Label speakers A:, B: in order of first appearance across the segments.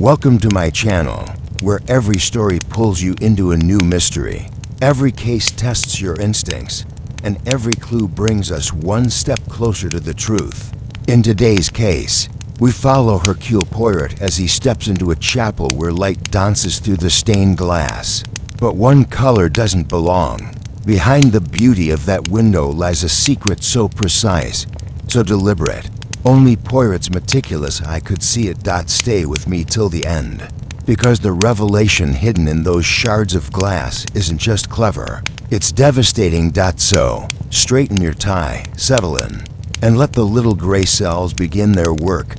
A: Welcome to my channel, where every story pulls you into a new mystery. Every case tests your instincts, and every clue brings us one step closer to the truth. In today's case, we follow Hercule Poirot as he steps into a chapel where light dances through the stained glass. But one color doesn't belong. Behind the beauty of that window lies a secret so precise, so deliberate. Only Poirot's meticulous eye could see it. Stay with me till the end, because the revelation hidden in those shards of glass isn't just clever, it's devastating. So, straighten your tie, settle in, and let the little gray cells begin their work,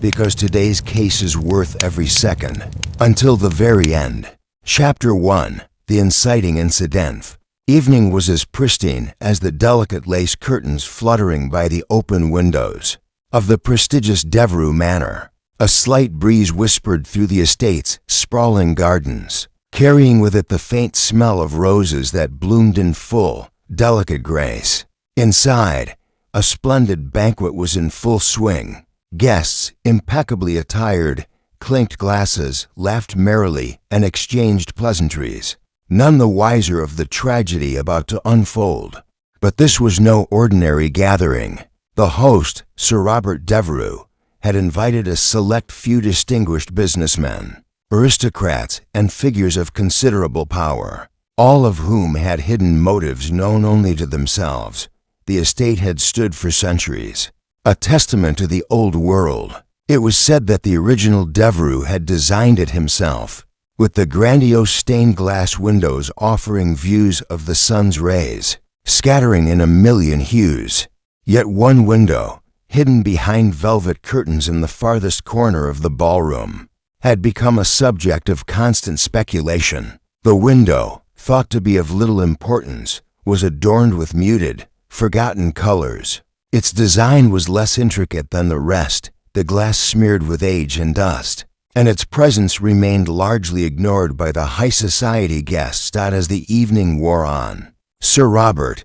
A: because today's case is worth every second, until the very end. Chapter 1. The Inciting Incident. Evening was as pristine as the delicate lace curtains fluttering by the open windows of the prestigious Devereux Manor. A slight breeze whispered through the estate's sprawling gardens, carrying with it the faint smell of roses that bloomed in full, delicate grace. Inside, a splendid banquet was in full swing. Guests, impeccably attired, clinked glasses, laughed merrily, and exchanged pleasantries, none the wiser of the tragedy about to unfold. But this was no ordinary gathering. The host, Sir Robert Devereux, had invited a select few distinguished businessmen, aristocrats, and figures of considerable power, all of whom had hidden motives known only to themselves. The estate had stood for centuries, a testament to the old world. It was said that the original Devereux had designed it himself, with the grandiose stained glass windows offering views of the sun's rays, scattering in a million hues. Yet one window, hidden behind velvet curtains in the farthest corner of the ballroom, had become a subject of constant speculation. The window, thought to be of little importance, was adorned with muted, forgotten colors. Its design was less intricate than the rest, the glass smeared with age and dust, and its presence remained largely ignored by the high society guests. As the evening wore on, Sir Robert,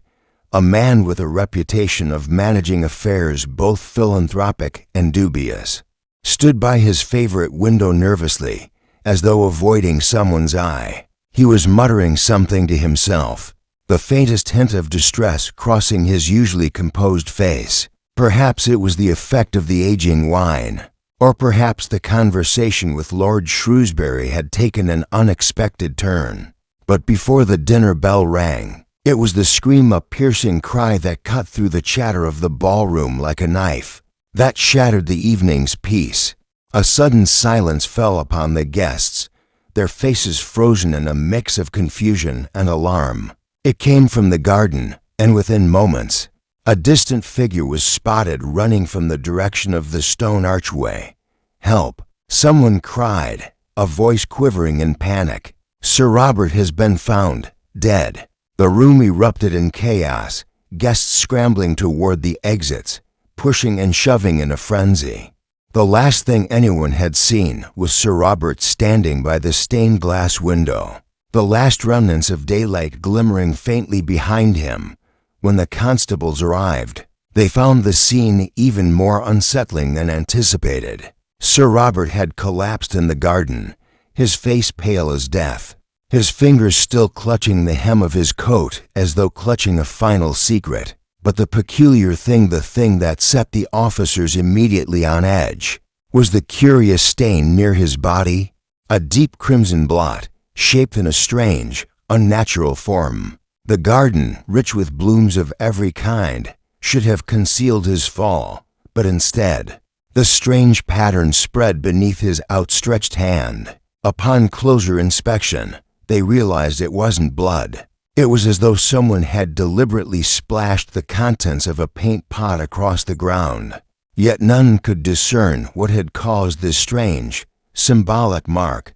A: a man with a reputation of managing affairs both philanthropic and dubious, stood by his favorite window nervously, as though avoiding someone's eye. He was muttering something to himself, the faintest hint of distress crossing his usually composed face. Perhaps it was the effect of the aging wine, or perhaps the conversation with Lord Shrewsbury had taken an unexpected turn. But before the dinner bell rang, it was the scream, a piercing cry that cut through the chatter of the ballroom like a knife, that shattered the evening's peace. A sudden silence fell upon the guests, their faces frozen in a mix of confusion and alarm. It came from the garden, and within moments, a distant figure was spotted running from the direction of the stone archway. "Help!" someone cried, a voice quivering in panic. "Sir Robert has been found, dead." The room erupted in chaos, guests scrambling toward the exits, pushing and shoving in a frenzy. The last thing anyone had seen was Sir Robert standing by the stained glass window, the last remnants of daylight glimmering faintly behind him. When the constables arrived, they found the scene even more unsettling than anticipated. Sir Robert had collapsed in the garden, his face pale as death, his fingers still clutching the hem of his coat as though clutching a final secret. But the peculiar thing, the thing that set the officers immediately on edge, was the curious stain near his body, a deep crimson blot, shaped in a strange, unnatural form. The garden, rich with blooms of every kind, should have concealed his fall, but instead, the strange pattern spread beneath his outstretched hand. Upon closer inspection, they realized it wasn't blood. It was as though someone had deliberately splashed the contents of a paint pot across the ground. Yet none could discern what had caused this strange, symbolic mark.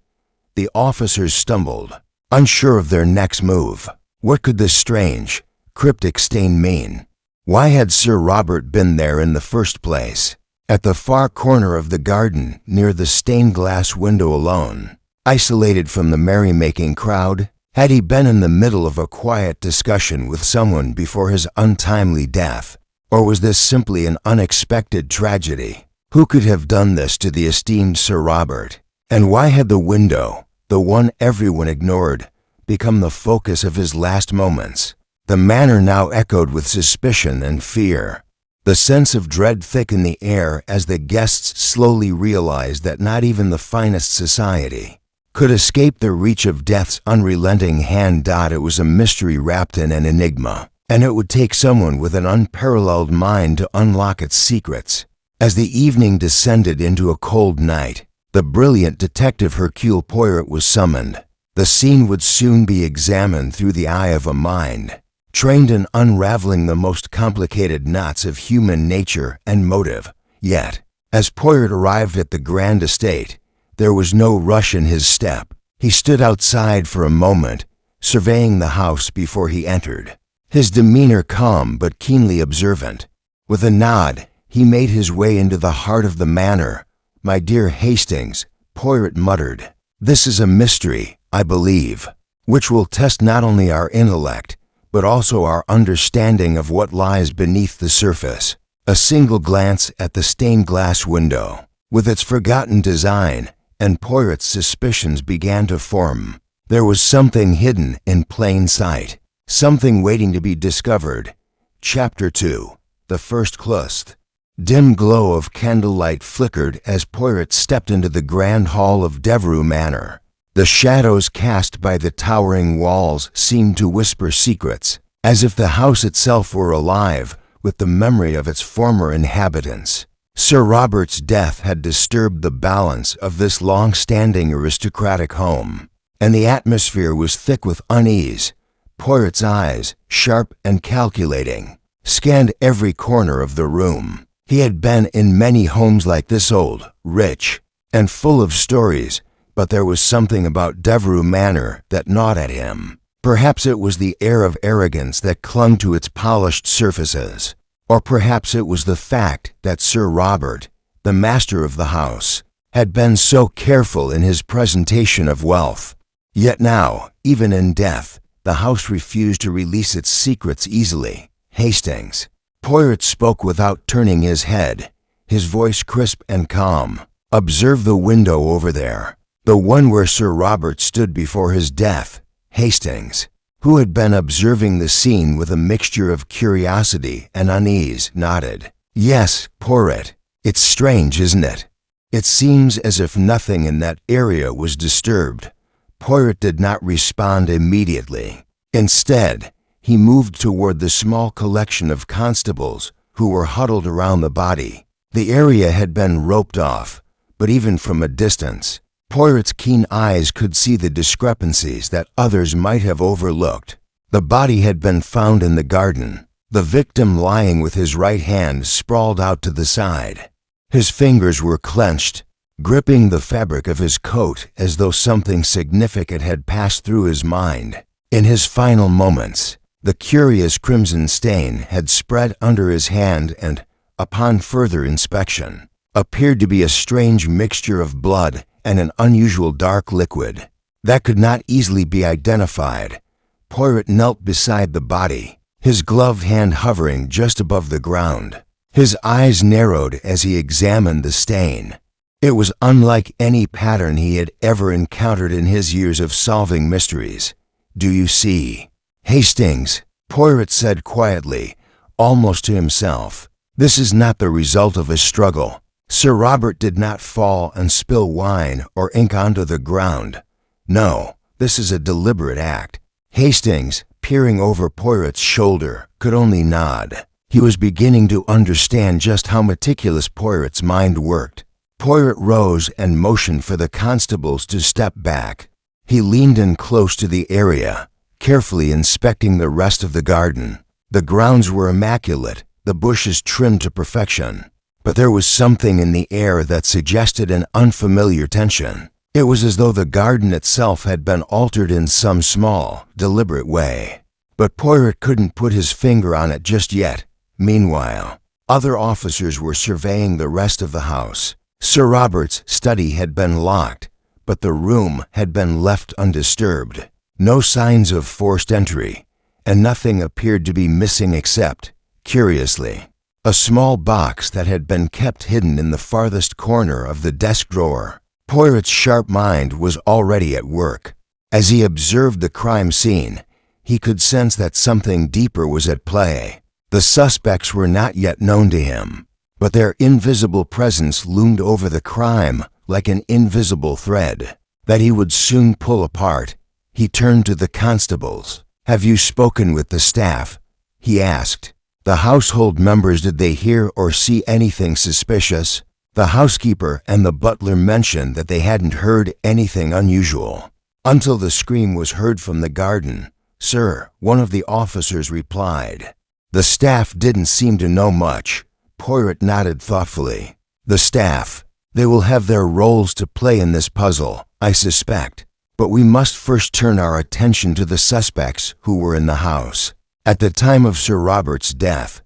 A: The officers stumbled, unsure of their next move. What could this strange, cryptic stain mean? Why had Sir Robert been there in the first place? At the far corner of the garden, near the stained glass window alone, isolated from the merrymaking crowd? Had he been in the middle of a quiet discussion with someone before his untimely death? Or was this simply an unexpected tragedy? Who could have done this to the esteemed Sir Robert? And why had the window, the one everyone ignored, become the focus of his last moments? The manor now echoed with suspicion and fear. The sense of dread thick in the air as the guests slowly realized that not even the finest society could escape the reach of death's unrelenting hand. It was a mystery wrapped in an enigma, and it would take someone with an unparalleled mind to unlock its secrets. As the evening descended into a cold night, the brilliant detective Hercule Poirot was summoned. The scene would soon be examined through the eye of a mind trained in unraveling the most complicated knots of human nature and motive. Yet, as Poirot arrived at the grand estate, there was no rush in his step. He stood outside for a moment, surveying the house before he entered, his demeanor calm but keenly observant. With a nod, he made his way into the heart of the manor. "My dear Hastings," Poirot muttered, "this is a mystery, I believe, which will test not only our intellect, but also our understanding of what lies beneath the surface." A single glance at the stained glass window, with its forgotten design, and Poirot's suspicions began to form. There was something hidden in plain sight, something waiting to be discovered. Chapter 2. The First Clust. Dim glow of candlelight flickered as Poirot stepped into the grand hall of Devereux Manor. The shadows cast by the towering walls seemed to whisper secrets, as if the house itself were alive with the memory of its former inhabitants. Sir Robert's death had disturbed the balance of this long-standing aristocratic home, and the atmosphere was thick with unease. Poirot's eyes, sharp and calculating, scanned every corner of the room. He had been in many homes like this, old, rich, and full of stories, but there was something about Devereux Manor that gnawed at him. Perhaps it was the air of arrogance that clung to its polished surfaces, or perhaps it was the fact that Sir Robert, the master of the house, had been so careful in his presentation of wealth. Yet now, even in death, the house refused to release its secrets easily. "Hastings," Poirot spoke without turning his head, his voice crisp and calm. "Observe the window over there. The one where Sir Robert stood before his death." Hastings, who had been observing the scene with a mixture of curiosity and unease, nodded. "Yes, Poirot. It's strange, isn't it? It seems as if nothing in that area was disturbed." Poirot did not respond immediately. Instead, he moved toward the small collection of constables who were huddled around the body. The area had been roped off, but even from a distance, Poirot's keen eyes could see the discrepancies that others might have overlooked. The body had been found in the garden, the victim lying with his right hand sprawled out to the side. His fingers were clenched, gripping the fabric of his coat as though something significant had passed through his mind. In his final moments, the curious crimson stain had spread under his hand and, upon further inspection, appeared to be a strange mixture of blood and an unusual dark liquid that could not easily be identified. Poirot knelt beside the body, his gloved hand hovering just above the ground. His eyes narrowed as he examined the stain. It was unlike any pattern he had ever encountered in his years of solving mysteries. "Do you see, Hastings?" Poirot said quietly, almost to himself. "This is not the result of a struggle. Sir Robert did not fall and spill wine or ink onto the ground. No, this is a deliberate act." Hastings, peering over Poirot's shoulder, could only nod. He was beginning to understand just how meticulous Poirot's mind worked. Poirot rose and motioned for the constables to step back. He leaned in close to the area, carefully inspecting the rest of the garden. The grounds were immaculate, the bushes trimmed to perfection. But there was something in the air that suggested an unfamiliar tension. It was as though the garden itself had been altered in some small, deliberate way. But Poirot couldn't put his finger on it just yet. Meanwhile, other officers were surveying the rest of the house. Sir Robert's study had been locked, but the room had been left undisturbed. No signs of forced entry, and nothing appeared to be missing except, curiously, a small box that had been kept hidden in the farthest corner of the desk drawer. Poirot's sharp mind was already at work. As he observed the crime scene, he could sense that something deeper was at play. The suspects were not yet known to him, but their invisible presence loomed over the crime like an invisible thread that he would soon pull apart. He turned to the constables. "Have you spoken with the staff?" he asked. "The household members, did they hear or see anything suspicious?" The housekeeper and the butler mentioned that they hadn't heard anything unusual until the scream was heard from the garden. "Sir," one of the officers replied. The staff didn't seem to know much. Poirot nodded thoughtfully. "The staff. They will have their roles to play in this puzzle, I suspect. But we must first turn our attention to the suspects who were in the house. At the time of Sir Robert's death,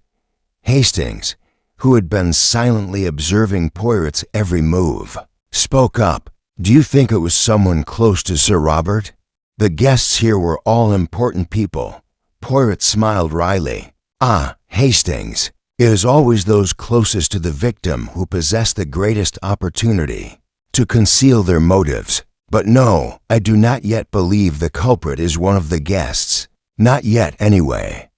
A: Hastings, who had been silently observing Poirot's every move, spoke up. "Do you think it was someone close to Sir Robert?" The guests here were all important people. Poirot smiled wryly. "Ah, Hastings. It is always those closest to the victim who possess the greatest opportunity to conceal their motives. But no, I do not yet believe the culprit is one of the guests. Not yet, anyway."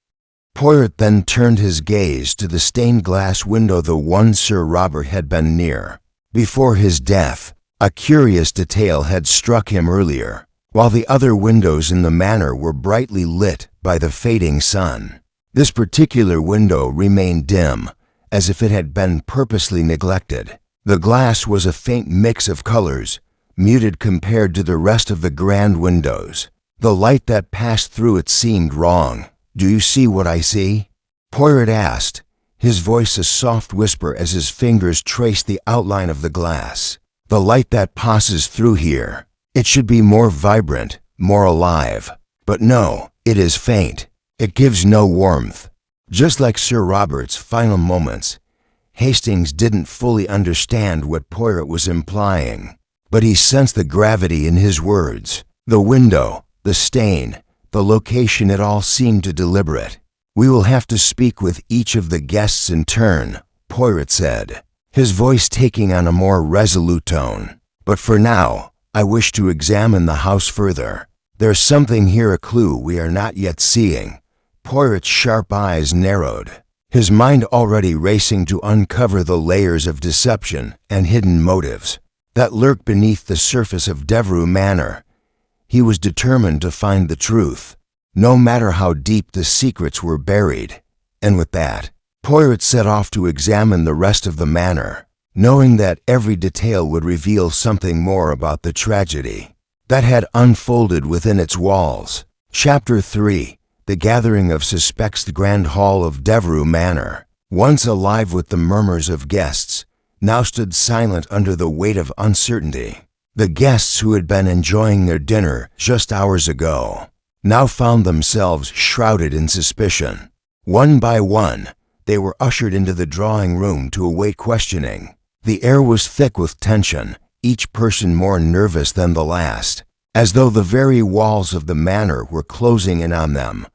A: Poirot then turned his gaze to the stained glass window, the one Sir Robert had been near. Before his death, a curious detail had struck him earlier. While the other windows in the manor were brightly lit by the fading sun, this particular window remained dim, as if it had been purposely neglected. The glass was a faint mix of colors, muted compared to the rest of the grand windows. The light that passed through it seemed wrong. "Do you see what I see?" Poirot asked, his voice a soft whisper as his fingers traced the outline of the glass. "The light that passes through here, it should be more vibrant, more alive. But no, it is faint. It gives no warmth." Just like Sir Robert's final moments, Hastings didn't fully understand what Poirot was implying, but he sensed the gravity in his words. The window, the stain, the location, it all seemed to deliberate. "We will have to speak with each of the guests in turn," Poirot said, his voice taking on a more resolute tone. "But for now, I wish to examine the house further. There's something here, a clue we are not yet seeing." Poirot's sharp eyes narrowed, his mind already racing to uncover the layers of deception and hidden motives that lurk beneath the surface of Devereux Manor. He was determined to find the truth, no matter how deep the secrets were buried. And with that, Poirot set off to examine the rest of the manor, knowing that every detail would reveal something more about the tragedy that had unfolded within its walls. Chapter 3. The Gathering of Suspects. The grand hall of Devereux Manor, once alive with the murmurs of guests, now stood silent under the weight of uncertainty. The guests who had been enjoying their dinner just hours ago now found themselves shrouded in suspicion. One by one, they were ushered into the drawing room to await questioning. The air was thick with tension, each person more nervous than the last, as though the very walls of the manor were closing in on them.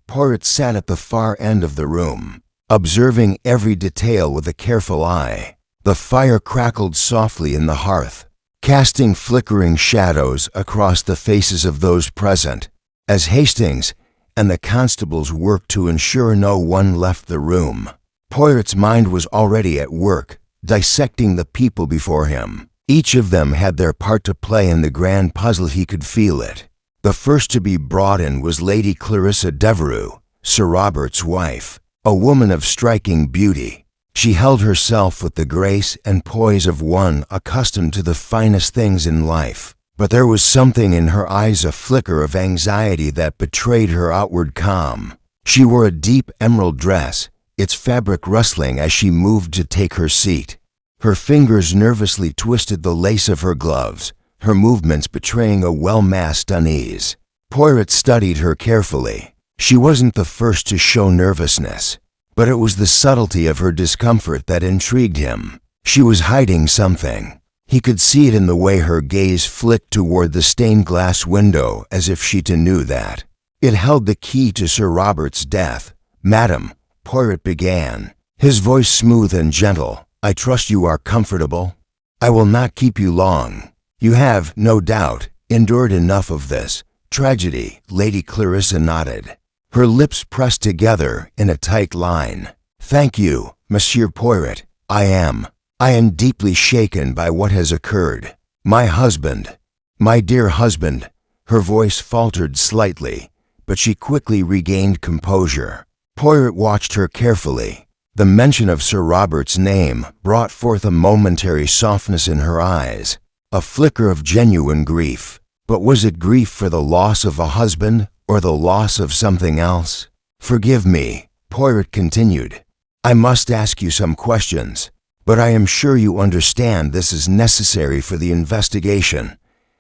A: Poirot sat at the far end of the room, observing every detail with a careful eye. The fire crackled softly in the hearth, casting flickering shadows across the faces of those present, as Hastings and the constables worked to ensure no one left the room. Poirot's mind was already at work, dissecting the people before him. Each of them had their part to play in the grand puzzle. He could feel it. The first to be brought in was Lady Clarissa Devereux, Sir Robert's wife, a woman of striking beauty. She held herself with the grace and poise of one accustomed to the finest things in life, but there was something in her eyes, a flicker of anxiety that betrayed her outward calm. She wore a deep emerald dress, its fabric rustling as she moved to take her seat. Her fingers nervously twisted the lace of her gloves, her movements betraying a well-masked unease. Poirot studied her carefully. She wasn't the first to show nervousness, but it was the subtlety of her discomfort that intrigued him. She was hiding something. He could see it in the way her gaze flicked toward the stained glass window, as if she too knew that it held the key to Sir Robert's death. "Madam," Poirot began, his voice smooth and gentle, "I trust you are comfortable. I will not keep you long." You have, no doubt, endured enough of this tragedy. Lady Clarissa nodded, her lips pressed together in a tight line. Thank you, Monsieur Poirot. I am deeply shaken by what has occurred. My husband, my dear husband. Her voice faltered slightly, but she quickly regained composure. Poirot watched her carefully. The mention of Sir Robert's name brought forth a momentary softness in her eyes, a flicker of genuine grief. But was it grief for the loss of a husband or the loss of something else? Forgive me, Poirot continued. I must ask you some questions, but I am sure you understand this is necessary for the investigation.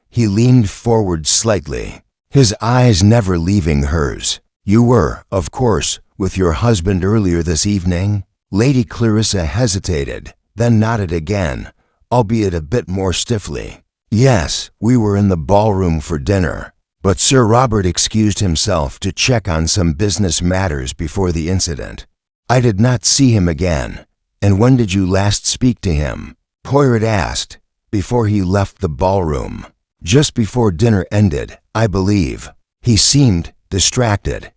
A: He leaned forward slightly, his eyes never leaving hers. You were, of course, with your husband earlier this evening? Lady Clarissa hesitated, then nodded again, albeit a bit more stiffly. Yes, we were in the ballroom for dinner, but Sir Robert excused himself to check on some business matters before the incident. I did not see him again. And when did you last speak to him? Poirot asked, before he left the ballroom. Just before dinner ended, I believe. He seemed distracted.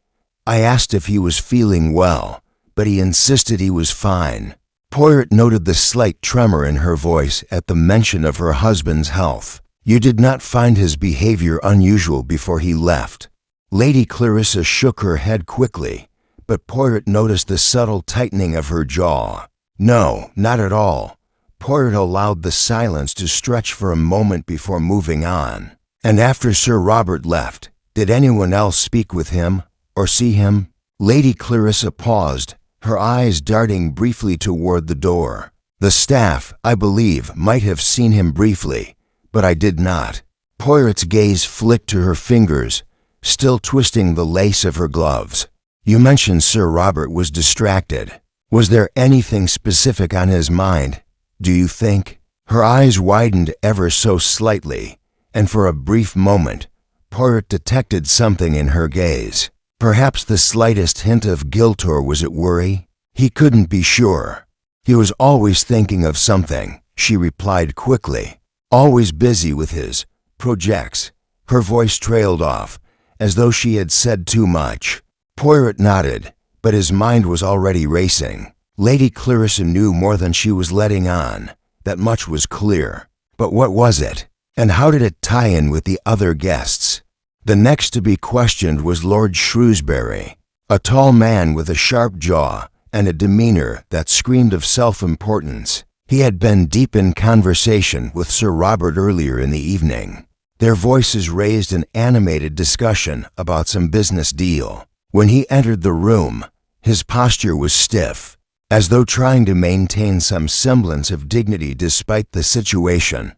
A: I asked if he was feeling well, but he insisted he was fine. Poirot noted the slight tremor in her voice at the mention of her husband's health. You did not find his behavior unusual before he left? Lady Clarissa shook her head quickly, but Poirot noticed the subtle tightening of her jaw. No, not at all. Poirot allowed the silence to stretch for a moment before moving on. And after Sir Robert left, did anyone else speak with him or see him? Lady Clarissa paused, her eyes darting briefly toward the door. The staff, I believe, might have seen him briefly, but I did not. Poirot's gaze flicked to her fingers, still twisting the lace of her gloves. You mentioned Sir Robert was distracted. Was there anything specific on his mind, do you think? Her eyes widened ever so slightly, and for a brief moment, Poirot detected something in her gaze. Perhaps the slightest hint of guilt, or was it worry? He couldn't be sure. He was always thinking of something, she replied quickly. Always busy with his projects. Her voice trailed off, as though she had said too much. Poirot nodded, but his mind was already racing. Lady Clarissa knew more than she was letting on. That much was clear. But what was it? And how did it tie in with the other guests? The next to be questioned was Lord Shrewsbury, a tall man with a sharp jaw and a demeanor that screamed of self-importance. He had been deep in conversation with Sir Robert earlier in the evening. Their voices raised an animated discussion about some business deal. When he entered the room, his posture was stiff, as though trying to maintain some semblance of dignity despite the situation.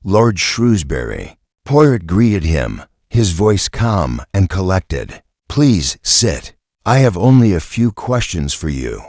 A: Lord Shrewsbury. Poirot greeted him, his voice calm and collected. Please sit. I have only a few questions for you.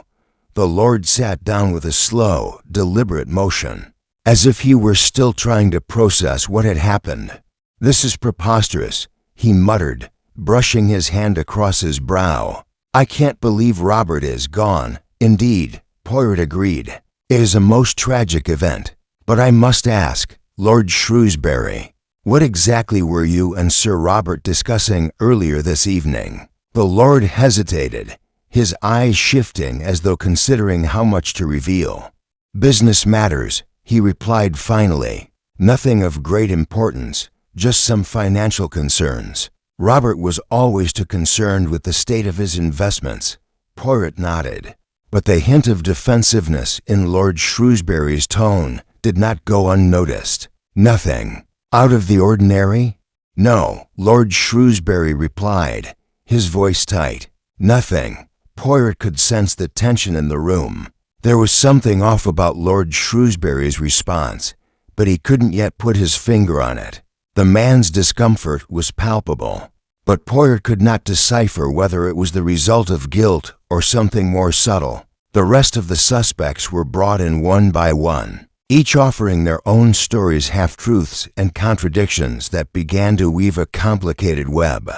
A: The Lord sat down with a slow, deliberate motion, as if he were still trying to process what had happened. This is preposterous, he muttered, brushing his hand across his brow. I can't believe Robert is gone. Indeed, Poirot agreed. It is a most tragic event. But I must ask, Lord Shrewsbury, what exactly were you and Sir Robert discussing earlier this evening? The Lord hesitated, his eyes shifting as though considering how much to reveal. Business matters, he replied finally. Nothing of great importance, just some financial concerns. Robert was always too concerned with the state of his investments. Poirot nodded, but the hint of defensiveness in Lord Shrewsbury's tone did not go unnoticed. Nothing out of the ordinary? No, Lord Shrewsbury replied, his voice tight. Nothing. Poirot could sense the tension in the room. There was something off about Lord Shrewsbury's response, but he couldn't yet put his finger on it. The man's discomfort was palpable, but Poirot could not decipher whether it was the result of guilt or something more subtle. The rest of the suspects were brought in one by one, each offering their own stories, half-truths and contradictions that began to weave a complicated web.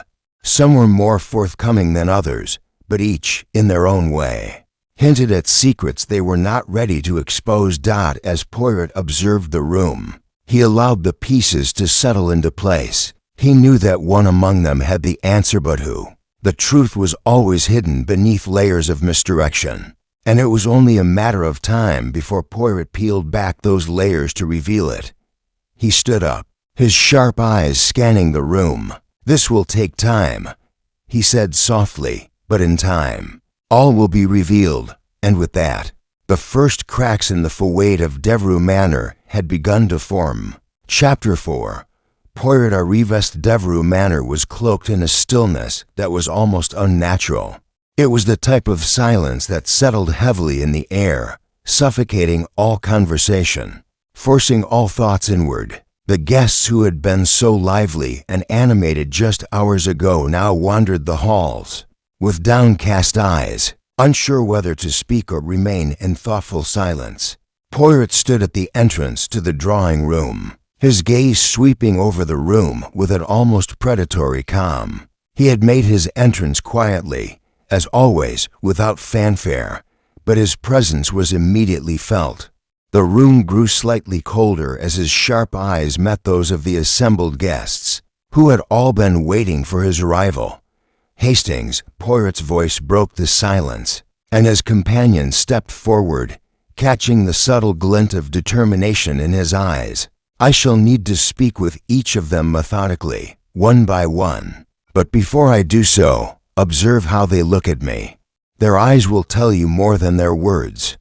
A: Some were more forthcoming than others, but each, in their own way, hinted at secrets they were not ready to expose. As Poirot observed the room, He allowed the pieces to settle into place. He knew that one among them had the answer, but who? The truth was always hidden beneath layers of misdirection, and it was only a matter of time before Poirot peeled back those layers to reveal it. He stood up, his sharp eyes scanning the room. "This will take time," he said softly, "but in time, all will be revealed." And with that, the first cracks in the facade of Devereux Manor had begun to form. Chapter 4. Poirot arrived. Devereux Manor was cloaked in a stillness that was almost unnatural. It was the type of silence that settled heavily in the air, suffocating all conversation, forcing all thoughts inward. The guests who had been so lively and animated just hours ago now wandered the halls, with downcast eyes, unsure whether to speak or remain in thoughtful silence. Poirot stood at the entrance to the drawing room, his gaze sweeping over the room with an almost predatory calm. He had made his entrance quietly, as always, without fanfare, but his presence was immediately felt. The room grew slightly colder as his sharp eyes met those of the assembled guests, who had all been waiting for his arrival. "Hastings," Poirot's voice broke the silence, and his companion stepped forward, catching the subtle glint of determination in his eyes. "I shall need to speak with each of them methodically, one by one. But before I do so, observe how they look at me. Their eyes will tell you more than their words."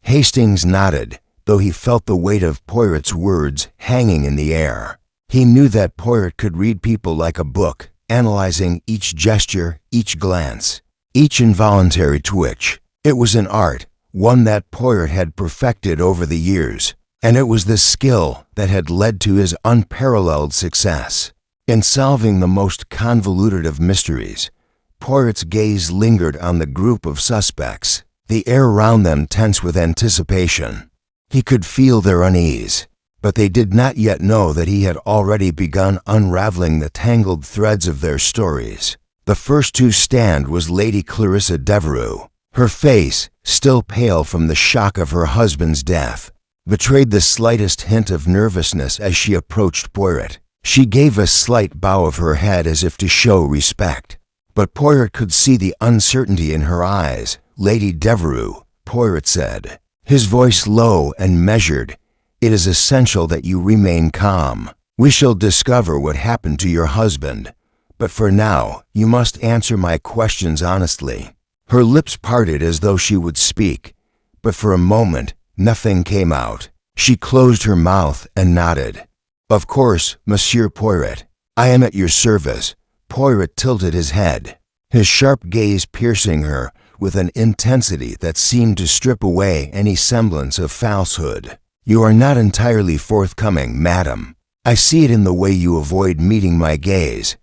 A: Hastings nodded, though he felt the weight of Poirot's words hanging in the air. He knew that Poirot could read people like a book, analyzing each gesture, each glance, each involuntary twitch. It was an art, one that Poirot had perfected over the years, and it was this skill that had led to his unparalleled success. In solving the most convoluted of mysteries, Poirot's gaze lingered on the group of suspects, the air around them tense with anticipation. He could feel their unease, but they did not yet know that he had already begun unraveling the tangled threads of their stories. The first to stand was Lady Clarissa Devereux. Her face, still pale from the shock of her husband's death, betrayed the slightest hint of nervousness as she approached Poirot. She gave a slight bow of her head as if to show respect, but Poirot could see the uncertainty in her eyes. "Lady Devereux," Poirot said, his voice low and measured, "it is essential that you remain calm. We shall discover what happened to your husband, but for now, you must answer my questions honestly." Her lips parted as though she would speak, but for a moment, nothing came out. She closed her mouth and nodded. "Of course, Monsieur Poirot. I am at your service." Poirot tilted his head, his sharp gaze piercing her with an intensity that seemed to strip away any semblance of falsehood. "You are not entirely forthcoming, madam. I see it in the way you avoid meeting my gaze,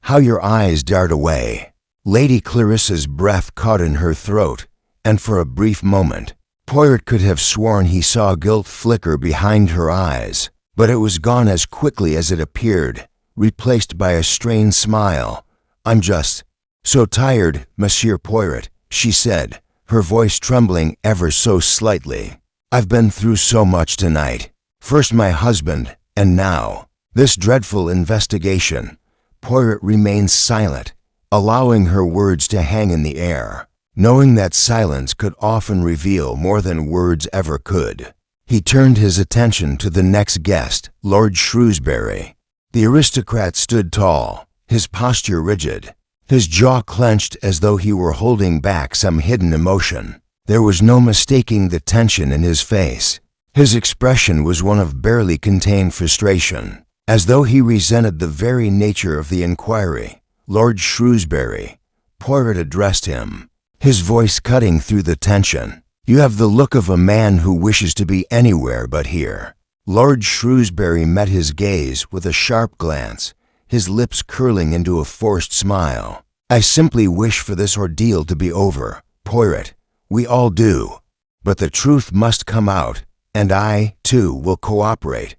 A: how your eyes dart away." Lady Clarissa's breath caught in her throat, and for a brief moment, Poirot could have sworn he saw guilt flicker behind her eyes, but it was gone as quickly as it appeared, replaced by a strained smile. "I'm just so tired, Monsieur Poirot," she said, her voice trembling ever so slightly. "I've been through so much tonight. First my husband, and now this dreadful investigation." Poirot remained silent, allowing her words to hang in the air, knowing that silence could often reveal more than words ever could. He turned his attention to the next guest, Lord Shrewsbury. The aristocrat stood tall, his posture rigid, his jaw clenched as though he were holding back some hidden emotion. There was no mistaking the tension in his face. His expression was one of barely contained frustration, as though he resented the very nature of the inquiry. "Lord Shrewsbury," Poirot addressed him, his voice cutting through the tension. "You have the look of a man who wishes to be anywhere but here." Lord Shrewsbury met his gaze with a sharp glance, his lips curling into a forced smile. "I simply wish for this ordeal to be over, Poirot. We all do. But the truth must come out, and I, too, will cooperate."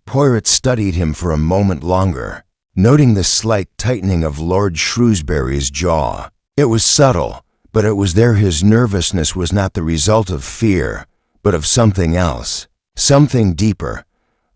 A: Poirot studied him for a moment longer, noting the slight tightening of Lord Shrewsbury's jaw. It was subtle, but it was there. His nervousness was not the result of fear, but of something else, something deeper,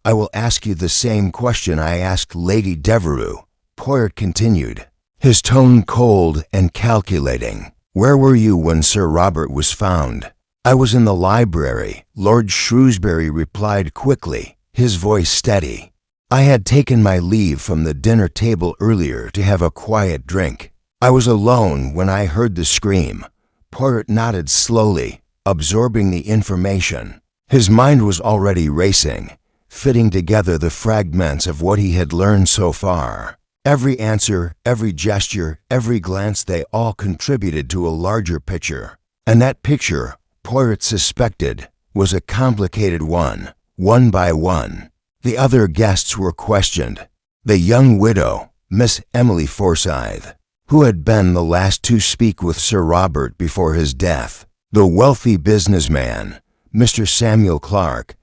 A: I will ask you the same question I asked Lady Devereux," Poirot continued, his tone cold and calculating. "Where were you when Sir Robert was found?" "I was in the library," Lord Shrewsbury replied quickly, his voice steady. "I had taken my leave from the dinner table earlier to have a quiet drink. I was alone when I heard the scream." Poirot nodded slowly, absorbing the information. His mind was already racing, fitting together the fragments of what he had learned so far. Every answer, every gesture, every glance, they all contributed to a larger picture. And that picture, Poirot suspected, was a complicated one. One by one, the other guests were questioned. The young widow, Miss Emily Forsyth, who had been the last to speak with Sir Robert before his death. The wealthy businessman, Mr. Samuel Clark,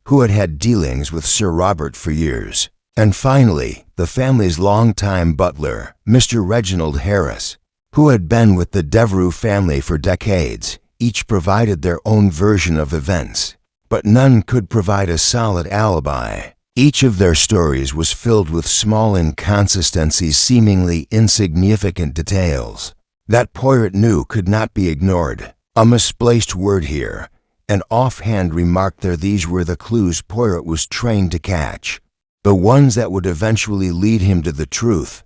A: who had had dealings with Sir Robert for years. And finally, the family's longtime butler, Mr. Reginald Harris, who had been with the Devereux family for decades. Each provided their own version of events, but none could provide a solid alibi. Each of their stories was filled with small inconsistencies, seemingly insignificant details that Poirot knew could not be ignored. A misplaced word here, an offhand remark there, these were the clues Poirot was trained to catch, the ones that would eventually lead him to the truth.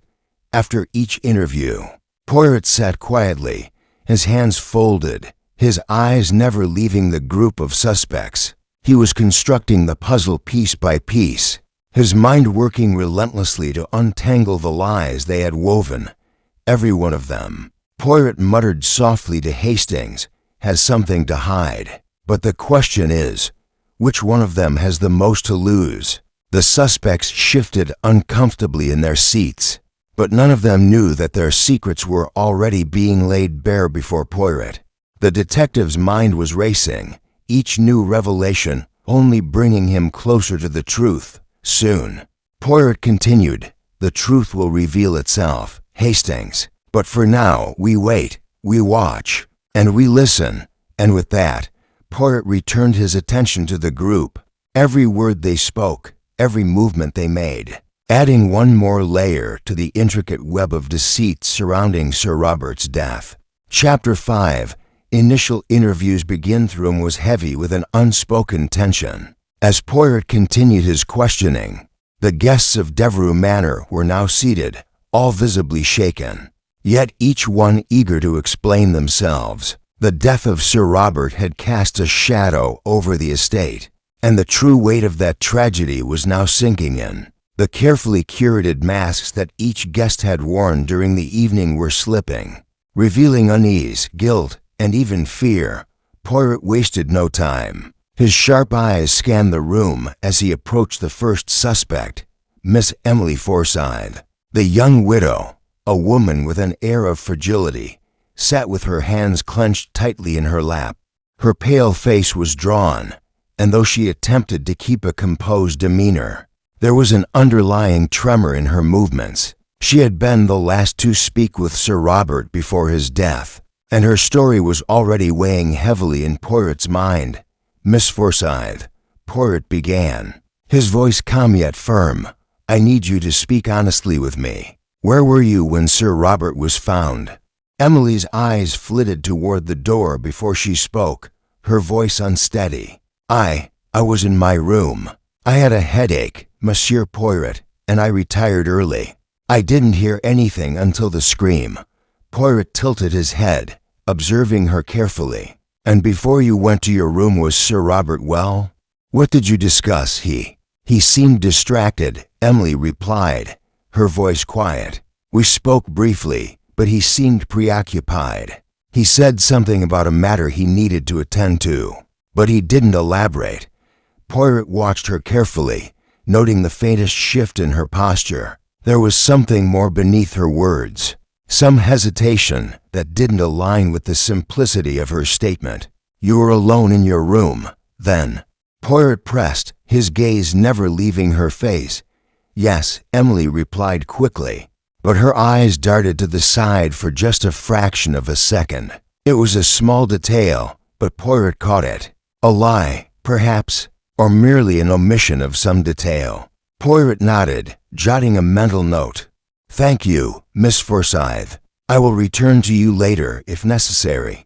A: After each interview, Poirot sat quietly, his hands folded, his eyes never leaving the group of suspects. He was constructing the puzzle piece by piece, his mind working relentlessly to untangle the lies they had woven, every one of them. Poirot muttered softly to Hastings, "Has something to hide. But the question is, which one of them has the most to lose?" The suspects shifted uncomfortably in their seats, but none of them knew that their secrets were already being laid bare before Poirot. The detective's mind was racing, each new revelation only bringing him closer to the truth. Soon, Poirot continued, "The truth will reveal itself, Hastings. But for now, we wait, we watch, and we listen." And with that, Poirot returned his attention to the group. Every word they spoke, every movement they made, adding one more layer to the intricate web of deceit surrounding Sir Robert's death. Chapter 5. Initial interviews begin. The room was heavy with an unspoken tension. As Poirot continued his questioning, the guests of Devereux Manor were now seated, all visibly shaken, yet each one eager to explain themselves. The death of Sir Robert had cast a shadow over the estate, and the true weight of that tragedy was now sinking in. The carefully curated masks that each guest had worn during the evening were slipping, revealing unease, guilt, and even fear. Poirot wasted no time. His sharp eyes scanned the room as he approached the first suspect, Miss Emily Forsyth. The young widow, a woman with an air of fragility, sat with her hands clenched tightly in her lap. Her pale face was drawn, and though she attempted to keep a composed demeanor, there was an underlying tremor in her movements. She had been the last to speak with Sir Robert before his death, and her story was already weighing heavily in Poirot's mind. "Miss Forsyth," Poirot began, his voice calm yet firm, "I need you to speak honestly with me. Where were you when Sir Robert was found?" Emily's eyes flitted toward the door before she spoke, her voice unsteady. I was in my room. I had a headache, Monsieur Poirot, and I retired early. I didn't hear anything until the scream." Poirot tilted his head, observing her carefully. "And before you went to your room, was Sir Robert well? What did you discuss?" He seemed distracted," Emily replied, her voice quiet. "We spoke briefly, but he seemed preoccupied. He said something about a matter he needed to attend to, but he didn't elaborate." Poirot watched her carefully, noting the faintest shift in her posture. There was something more beneath her words, some hesitation that didn't align with the simplicity of her statement. "You were alone in your room, then?" Poirot pressed, his gaze never leaving her face. "Yes," Emily replied quickly, but her eyes darted to the side for just a fraction of a second. It was a small detail, but Poirot caught it. A lie, perhaps, or merely an omission of some detail? Poirot nodded, jotting a mental note. Thank you, Miss Forsyth. I will return to you later if necessary.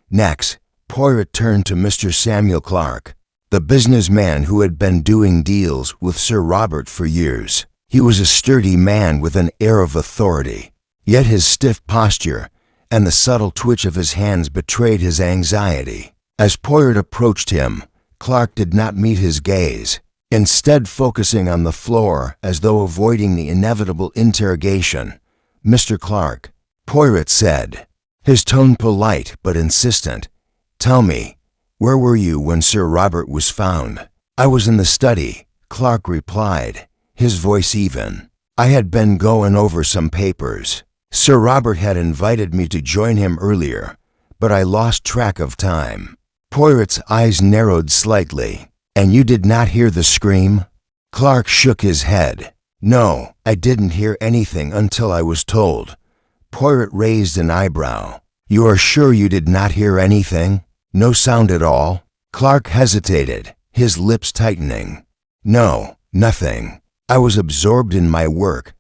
A: Next, Poirot turned to Mr. Samuel Clark, the businessman who had been doing deals with Sir Robert for years. He was a sturdy man with an air of authority, yet his stiff posture and the subtle twitch of his hands betrayed his anxiety. As Poirot approached him, Clark did not meet his gaze, instead focusing on the floor as though avoiding the inevitable interrogation. Mr. Clark, Poirot said, his tone polite but insistent. Tell me, where were you when Sir Robert was found? I was in the study, Clark replied, his voice even. I had been going over some papers. Sir Robert had invited me to join him earlier, but I lost track of time. Poirot's eyes narrowed slightly. And you did not hear the scream? Clark shook his head. No, I didn't hear anything until I was told. Poirot raised an eyebrow. You are sure you did not hear anything? No sound at all? Clark hesitated, his lips tightening. No, nothing. I was absorbed in my work.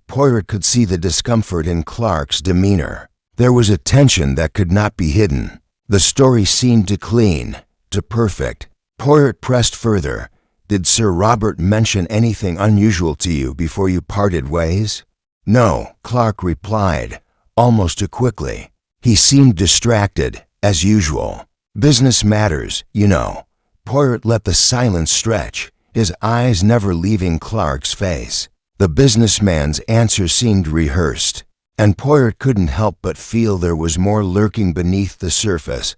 A: Poirot could see the discomfort in Clark's demeanor. There was a tension that could not be hidden. The story seemed to clean, to perfect. Poirot pressed further. Did Sir Robert mention anything unusual to you before you parted ways? No, Clark replied, almost too quickly. He seemed distracted, as usual. Business matters, you know. Poirot let the silence stretch, his eyes never leaving Clark's face. The businessman's answer seemed rehearsed, and Poirot couldn't help but feel there was more lurking beneath the surface.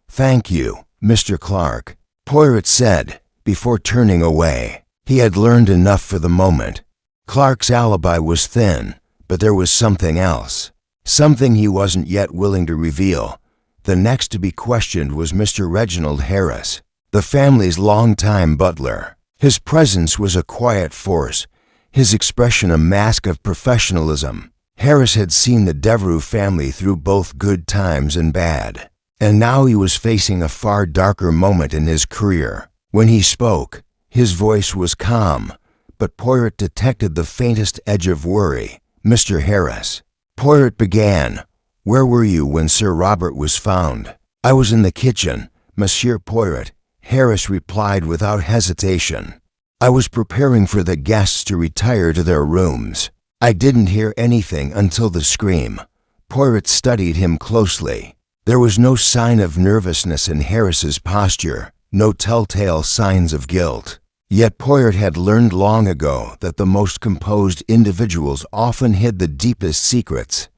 A: Thank you, Mr. Clark, Poirot said, before turning away. He had learned enough for the moment. Clark's alibi was thin, but there was something else. Something he wasn't yet willing to reveal. The next to be questioned was Mr. Reginald Harris, the family's longtime butler. His presence was a quiet force, his expression a mask of professionalism. Harris had seen the Devereux family through both good times and bad, and now he was facing a far darker moment in his career. When he spoke, his voice was calm, but Poirot detected the faintest edge of worry. Mr. Harris, Poirot began, where were you when Sir Robert was found? I was in the kitchen, Monsieur Poirot, Harris replied without hesitation. I was preparing for the guests to retire to their rooms. I didn't hear anything until the scream. Poirot studied him closely. There was no sign of nervousness in Harris's posture, no telltale signs of guilt. Yet Poirot had learned long ago that the most composed individuals often hid the deepest secrets.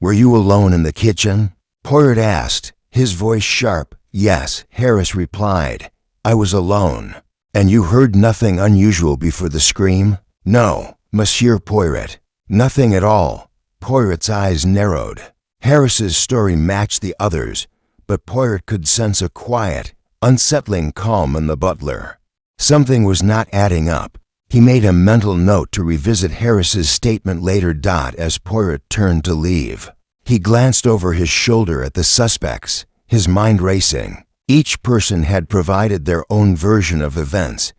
A: Were you alone in the kitchen? Poirot asked, his voice sharp. Yes, Harris replied. I was alone. And you heard nothing unusual before the scream? No, Monsieur Poirot. Nothing at all. Poirot's eyes narrowed. Harris's story matched the others, but Poirot could sense a quiet, unsettling calm in the butler. Something was not adding up. He made a mental note to revisit Harris's statement later. As Poirot turned to leave, he glanced over his shoulder at the suspects, his mind racing. Each person had provided their own version of events,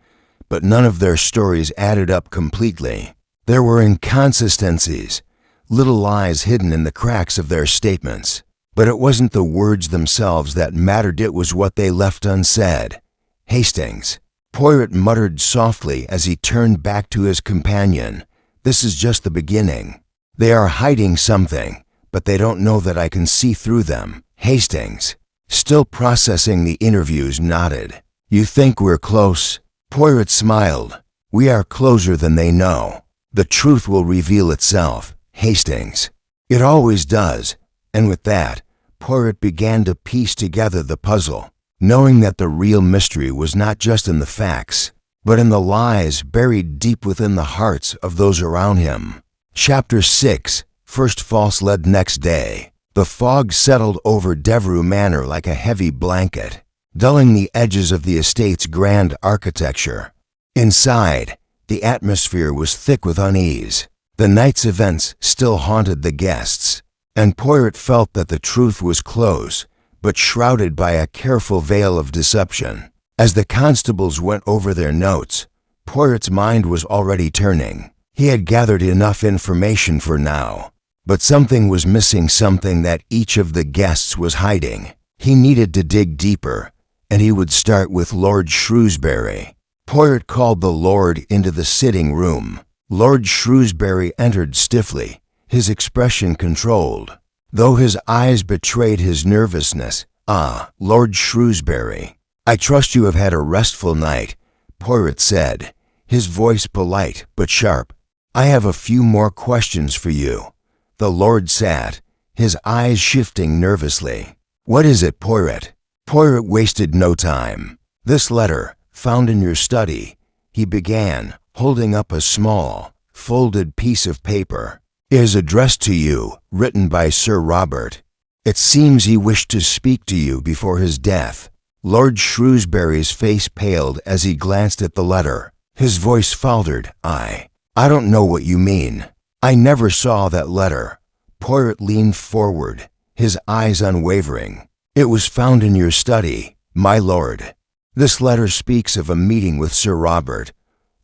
A: but none of their stories added up completely. There were inconsistencies, little lies hidden in the cracks of their statements. But it wasn't the words themselves that mattered, it was what they left unsaid. Hastings, Poirot muttered softly as he turned back to his companion. This is just the beginning. They are hiding something, but they don't know that I can see through them. Hastings, still processing the interviews, nodded. You think we're close? Poirot smiled. We are closer than they know. The truth will reveal itself, Hastings. It always does. And with that, Poirot began to piece together the puzzle, knowing that the real mystery was not just in the facts, but in the lies buried deep within the hearts of those around him. Chapter 6. First false lead. Next day, the fog settled over Devereux Manor like a heavy blanket, dulling the edges of the estate's grand architecture. Inside, the atmosphere was thick with unease. The night's events still haunted the guests, and Poirot felt that the truth was close, but shrouded by a careful veil of deception. As the constables went over their notes, Poirot's mind was already turning. He had gathered enough information for now, but something was missing, something that each of the guests was hiding. He needed to dig deeper, and he would start with Lord Shrewsbury. Poirot called the Lord into the sitting room. Lord Shrewsbury entered stiffly, his expression controlled, though his eyes betrayed his nervousness. "Ah, Lord Shrewsbury, I trust you have had a restful night," Poirot said, his voice polite but sharp. "I have a few more questions for you." The Lord sat, his eyes shifting nervously. "What is it, Poirot?" Poirot wasted no time. "This letter, found in your study," he began, holding up a small, folded piece of paper, "is addressed to you, written by Sir Robert. It seems he wished to speak to you before his death." Lord Shrewsbury's face paled as he glanced at the letter. His voice faltered. I don't know what you mean. I never saw that letter." Poirot leaned forward, his eyes unwavering. "It was found in your study, my lord. This letter speaks of a meeting with Sir Robert,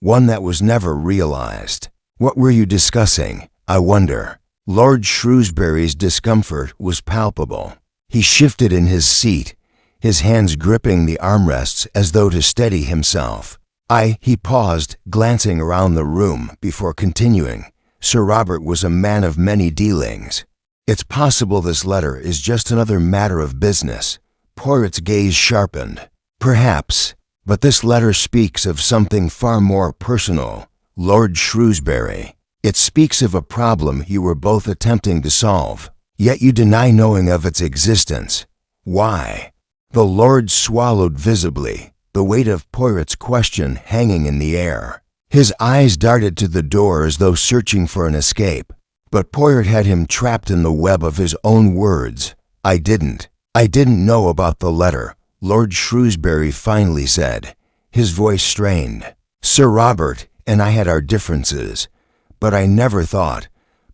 A: one that was never realized. What were you discussing, I wonder?" Lord Shrewsbury's discomfort was palpable. He shifted in his seat, his hands gripping the armrests as though to steady himself. He paused, glancing around the room before continuing. "Sir Robert was a man of many dealings. It's possible this letter is just another matter of business." Poirot's gaze sharpened. "Perhaps, but this letter speaks of something far more personal, Lord Shrewsbury. It speaks of a problem you were both attempting to solve, yet you deny knowing of its existence. Why?" The Lord swallowed visibly, the weight of Poirot's question hanging in the air. His eyes darted to the door as though searching for an escape, but Poirot had him trapped in the web of his own words. I didn't know about the letter," Lord Shrewsbury finally said, his voice strained. "Sir Robert and I had our differences, but I never thought—"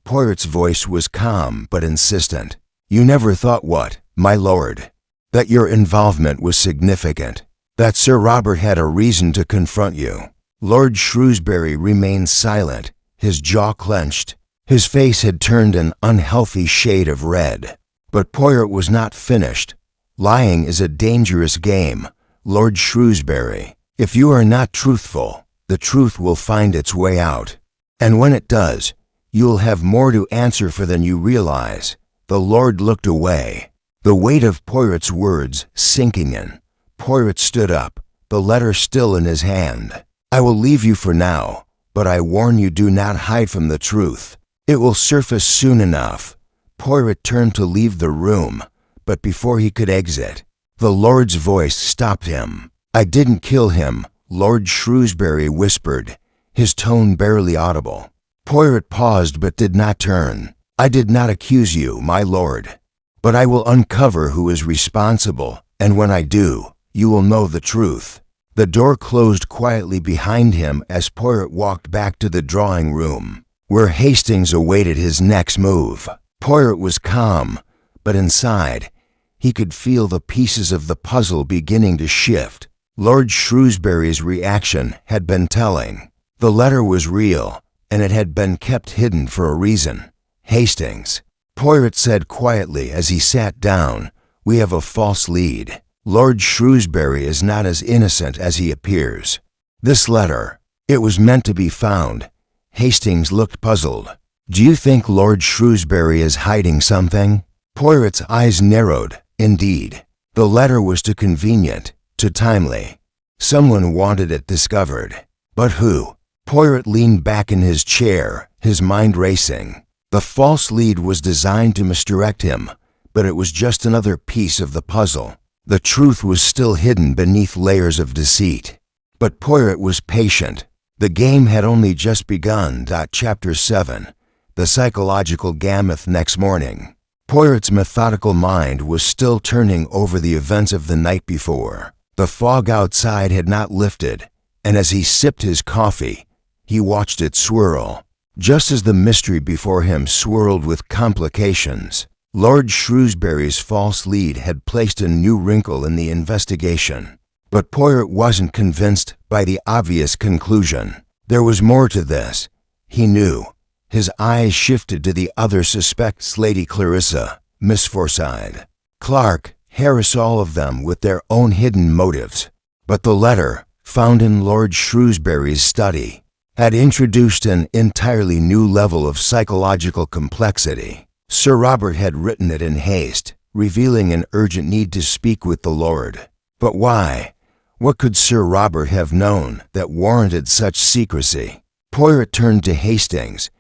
A: Poirot's voice was calm but insistent. "You never thought what, my lord?" "That your involvement was significant, that Sir Robert had a reason to confront you." Lord Shrewsbury remained silent, his jaw clenched. His face had turned an unhealthy shade of red. But Poirot was not finished. "Lying is a dangerous game, Lord Shrewsbury. If you are not truthful, the truth will find its way out. And when it does, you'll have more to answer for than you realize." The Lord looked away, the weight of Poirot's words sinking in. Poirot stood up, the letter still in his hand. "I will leave you for now, but I warn you, do not hide from the truth. It will surface soon enough." Poirot turned to leave the room, but before he could exit, the Lord's voice stopped him. "I didn't kill him," Lord Shrewsbury whispered, his tone barely audible. Poirot paused but did not turn. "I did not accuse you, my lord, but I will uncover who is responsible, and when I do, you will know the truth." The door closed quietly behind him as Poirot walked back to the drawing room, where Hastings awaited his next move. Poirot was calm, but inside, he could feel the pieces of the puzzle beginning to shift. Lord Shrewsbury's reaction had been telling. The letter was real, and it had been kept hidden for a reason. "Hastings," Poirot said quietly as he sat down, "we have a false lead. Lord Shrewsbury is not as innocent as he appears. This letter, it was meant to be found." Hastings looked puzzled. "Do you think Lord Shrewsbury is hiding something?" Poirot's eyes narrowed. Indeed, the letter was too convenient, too timely. Someone wanted it discovered. But who? Poirot leaned back in his chair, his mind racing. The false lead was designed to misdirect him, but it was just another piece of the puzzle. The truth was still hidden beneath layers of deceit. But Poirot was patient. The game had only just begun. Chapter 7. The Psychological Gamut. Next morning, Poirot's methodical mind was still turning over the events of the night before. The fog outside had not lifted, and as he sipped his coffee, he watched it swirl. Just as the mystery before him swirled with complications, Lord Shrewsbury's false lead had placed a new wrinkle in the investigation. But Poirot wasn't convinced by the obvious conclusion. There was more to this. He knew. His eyes shifted to the other suspects, Lady Clarissa, Miss Forsyth, Clark, Harris, all of them with their own hidden motives. But the letter, found in Lord Shrewsbury's study, had introduced an entirely new level of psychological complexity. Sir Robert had written it in haste, revealing an urgent need to speak with the Lord. But why? What could Sir Robert have known that warranted such secrecy? Poirot turned to Hastings,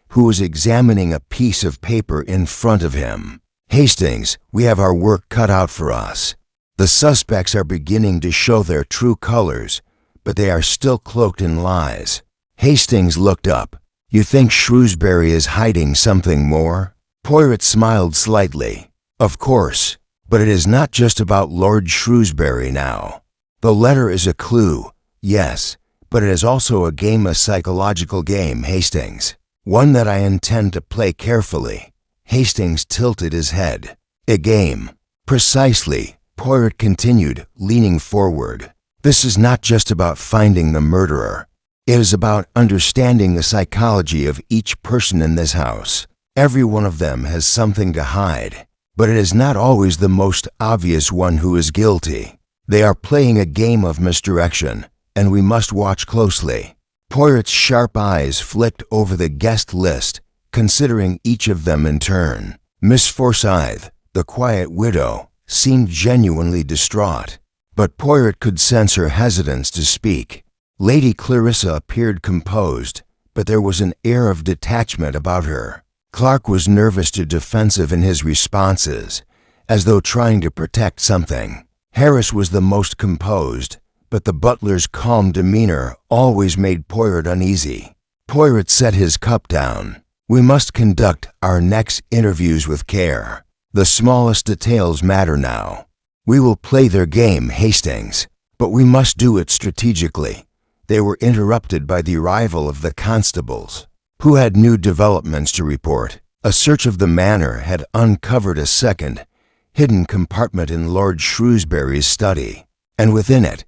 A: who was examining a piece of paper in front of him. "Hastings, we have our work cut out for us. The suspects are beginning to show their true colors, but they are still cloaked in lies." Hastings looked up. "You think Shrewsbury is hiding something more?" Poirot smiled slightly. "Of course, but it is not just about Lord Shrewsbury now. The letter is a clue, yes, but it is also a psychological game, Hastings. One that I intend to play carefully." Hastings tilted his head. "A game." "Precisely," Poirot continued, leaning forward. "This is not just about finding the murderer. It is about understanding the psychology of each person in this house. Every one of them has something to hide, but it is not always the most obvious one who is guilty. They are playing a game of misdirection, and we must watch closely." Poirot's sharp eyes flicked over the guest list, considering each of them in turn. Miss Forsyth, the quiet widow, seemed genuinely distraught, but Poirot could sense her hesitance to speak. Lady Clarissa appeared composed, but there was an air of detachment about her. Clark was nervous to defensive in his responses, as though trying to protect something. Harris was the most composed, but the butler's calm demeanor always made Poirot uneasy. Poirot set his cup down. "We must conduct our next interviews with care. The smallest details matter now. We will play their game, Hastings, but we must do it strategically." They were interrupted by the arrival of the constables, who had new developments to report. A search of the manor had uncovered a second, hidden compartment in Lord Shrewsbury's study, and within it,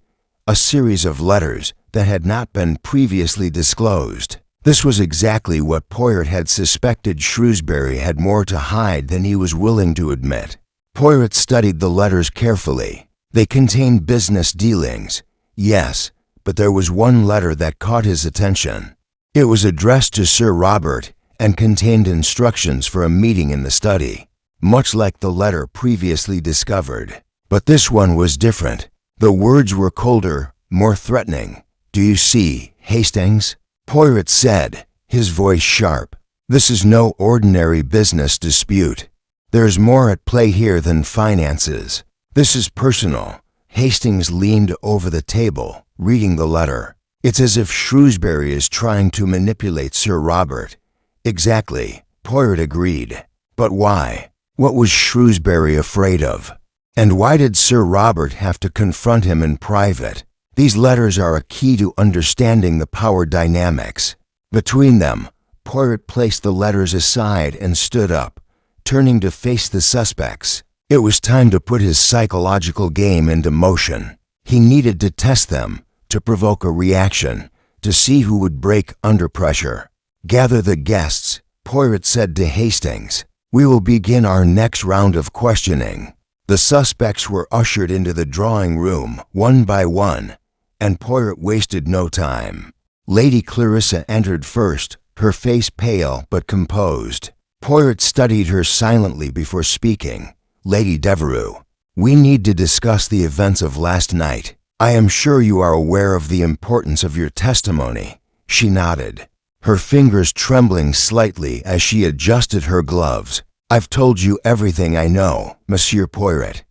A: a series of letters that had not been previously disclosed. This was exactly what Poirot had suspected. Shrewsbury had more to hide than he was willing to admit. Poirot studied the letters carefully. They contained business dealings, yes, but there was one letter that caught his attention. It was addressed to Sir Robert and contained instructions for a meeting in the study, much like the letter previously discovered. But this one was different. The words were colder, more threatening. "Do you see, Hastings?" Poirot said, his voice sharp. "This is no ordinary business dispute. There's more at play here than finances. This is personal." Hastings leaned over the table, reading the letter. "It's as if Shrewsbury is trying to manipulate Sir Robert." "Exactly," Poirot agreed. "But why? What was Shrewsbury afraid of? And why did Sir Robert have to confront him in private? These letters are a key to understanding the power dynamics between them." Poirot placed the letters aside and stood up, turning to face the suspects. It was time to put his psychological game into motion. He needed to test them, to provoke a reaction, to see who would break under pressure. "Gather the guests," Poirot said to Hastings. "We will begin our next round of questioning." The suspects were ushered into the drawing room, one by one, and Poirot wasted no time. Lady Clarissa entered first, her face pale but composed. Poirot studied her silently before speaking. "Lady Devereux, we need to discuss the events of last night. I am sure you are aware of the importance of your testimony." She nodded, her fingers trembling slightly as she adjusted her gloves. "I've told you everything I know, Monsieur Poirot."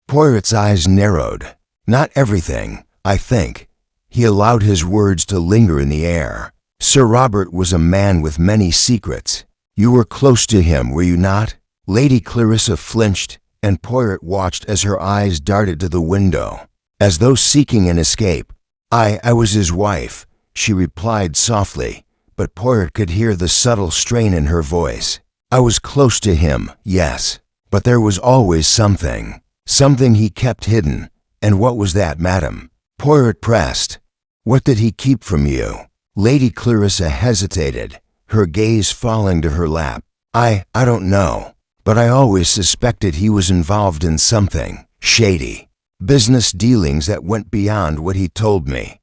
A: Poirot's eyes narrowed. "Not everything, I think." He allowed his words to linger in the air. "Sir Robert was a man with many secrets. You were close to him, were you not?" Lady Clarissa flinched, and Poirot watched as her eyes darted to the window, as though seeking an escape. I was his wife," she replied softly, but Poirot could hear the subtle strain in her voice. "I was close to him, yes, but there was always something he kept hidden, And what was that, madam? Poirot pressed. What did he keep from you? Lady Clarissa hesitated, her gaze falling to her lap. I don't know, but I always suspected he was involved in something shady. Business dealings that went beyond what he told me.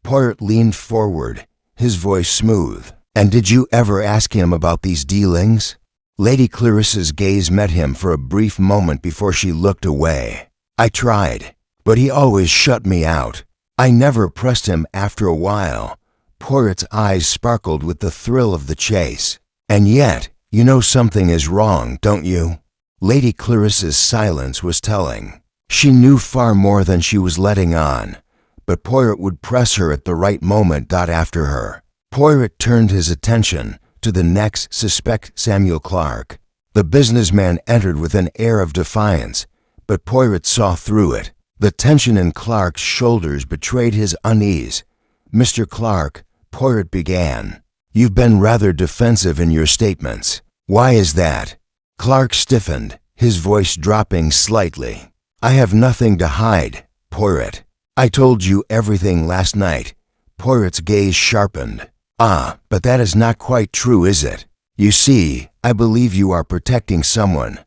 A: Poirot leaned forward, his voice smooth. And did you ever ask him about these dealings? Lady Clarissa's gaze met him for a brief moment before she looked away. I tried, but he always shut me out. I never pressed him after a while. Poirot's eyes sparkled with the thrill of the chase. And yet, you know something is wrong, don't you? Lady Clarissa's silence was telling. She knew far more than she was letting on, but Poirot would press her at the right moment. After her, Poirot turned his attention to the next suspect, Samuel Clark. The businessman entered with an air of defiance, but Poirot saw through it. The tension in Clark's shoulders betrayed his unease. Mr. Clark, Poirot began, you've been rather defensive in your statements. Why is that? Clark stiffened, his voice dropping slightly. I have nothing to hide, Poirot. I told you everything last night. Poirot's gaze sharpened. Ah, but that is not quite true, is it? You see, I believe you are protecting someone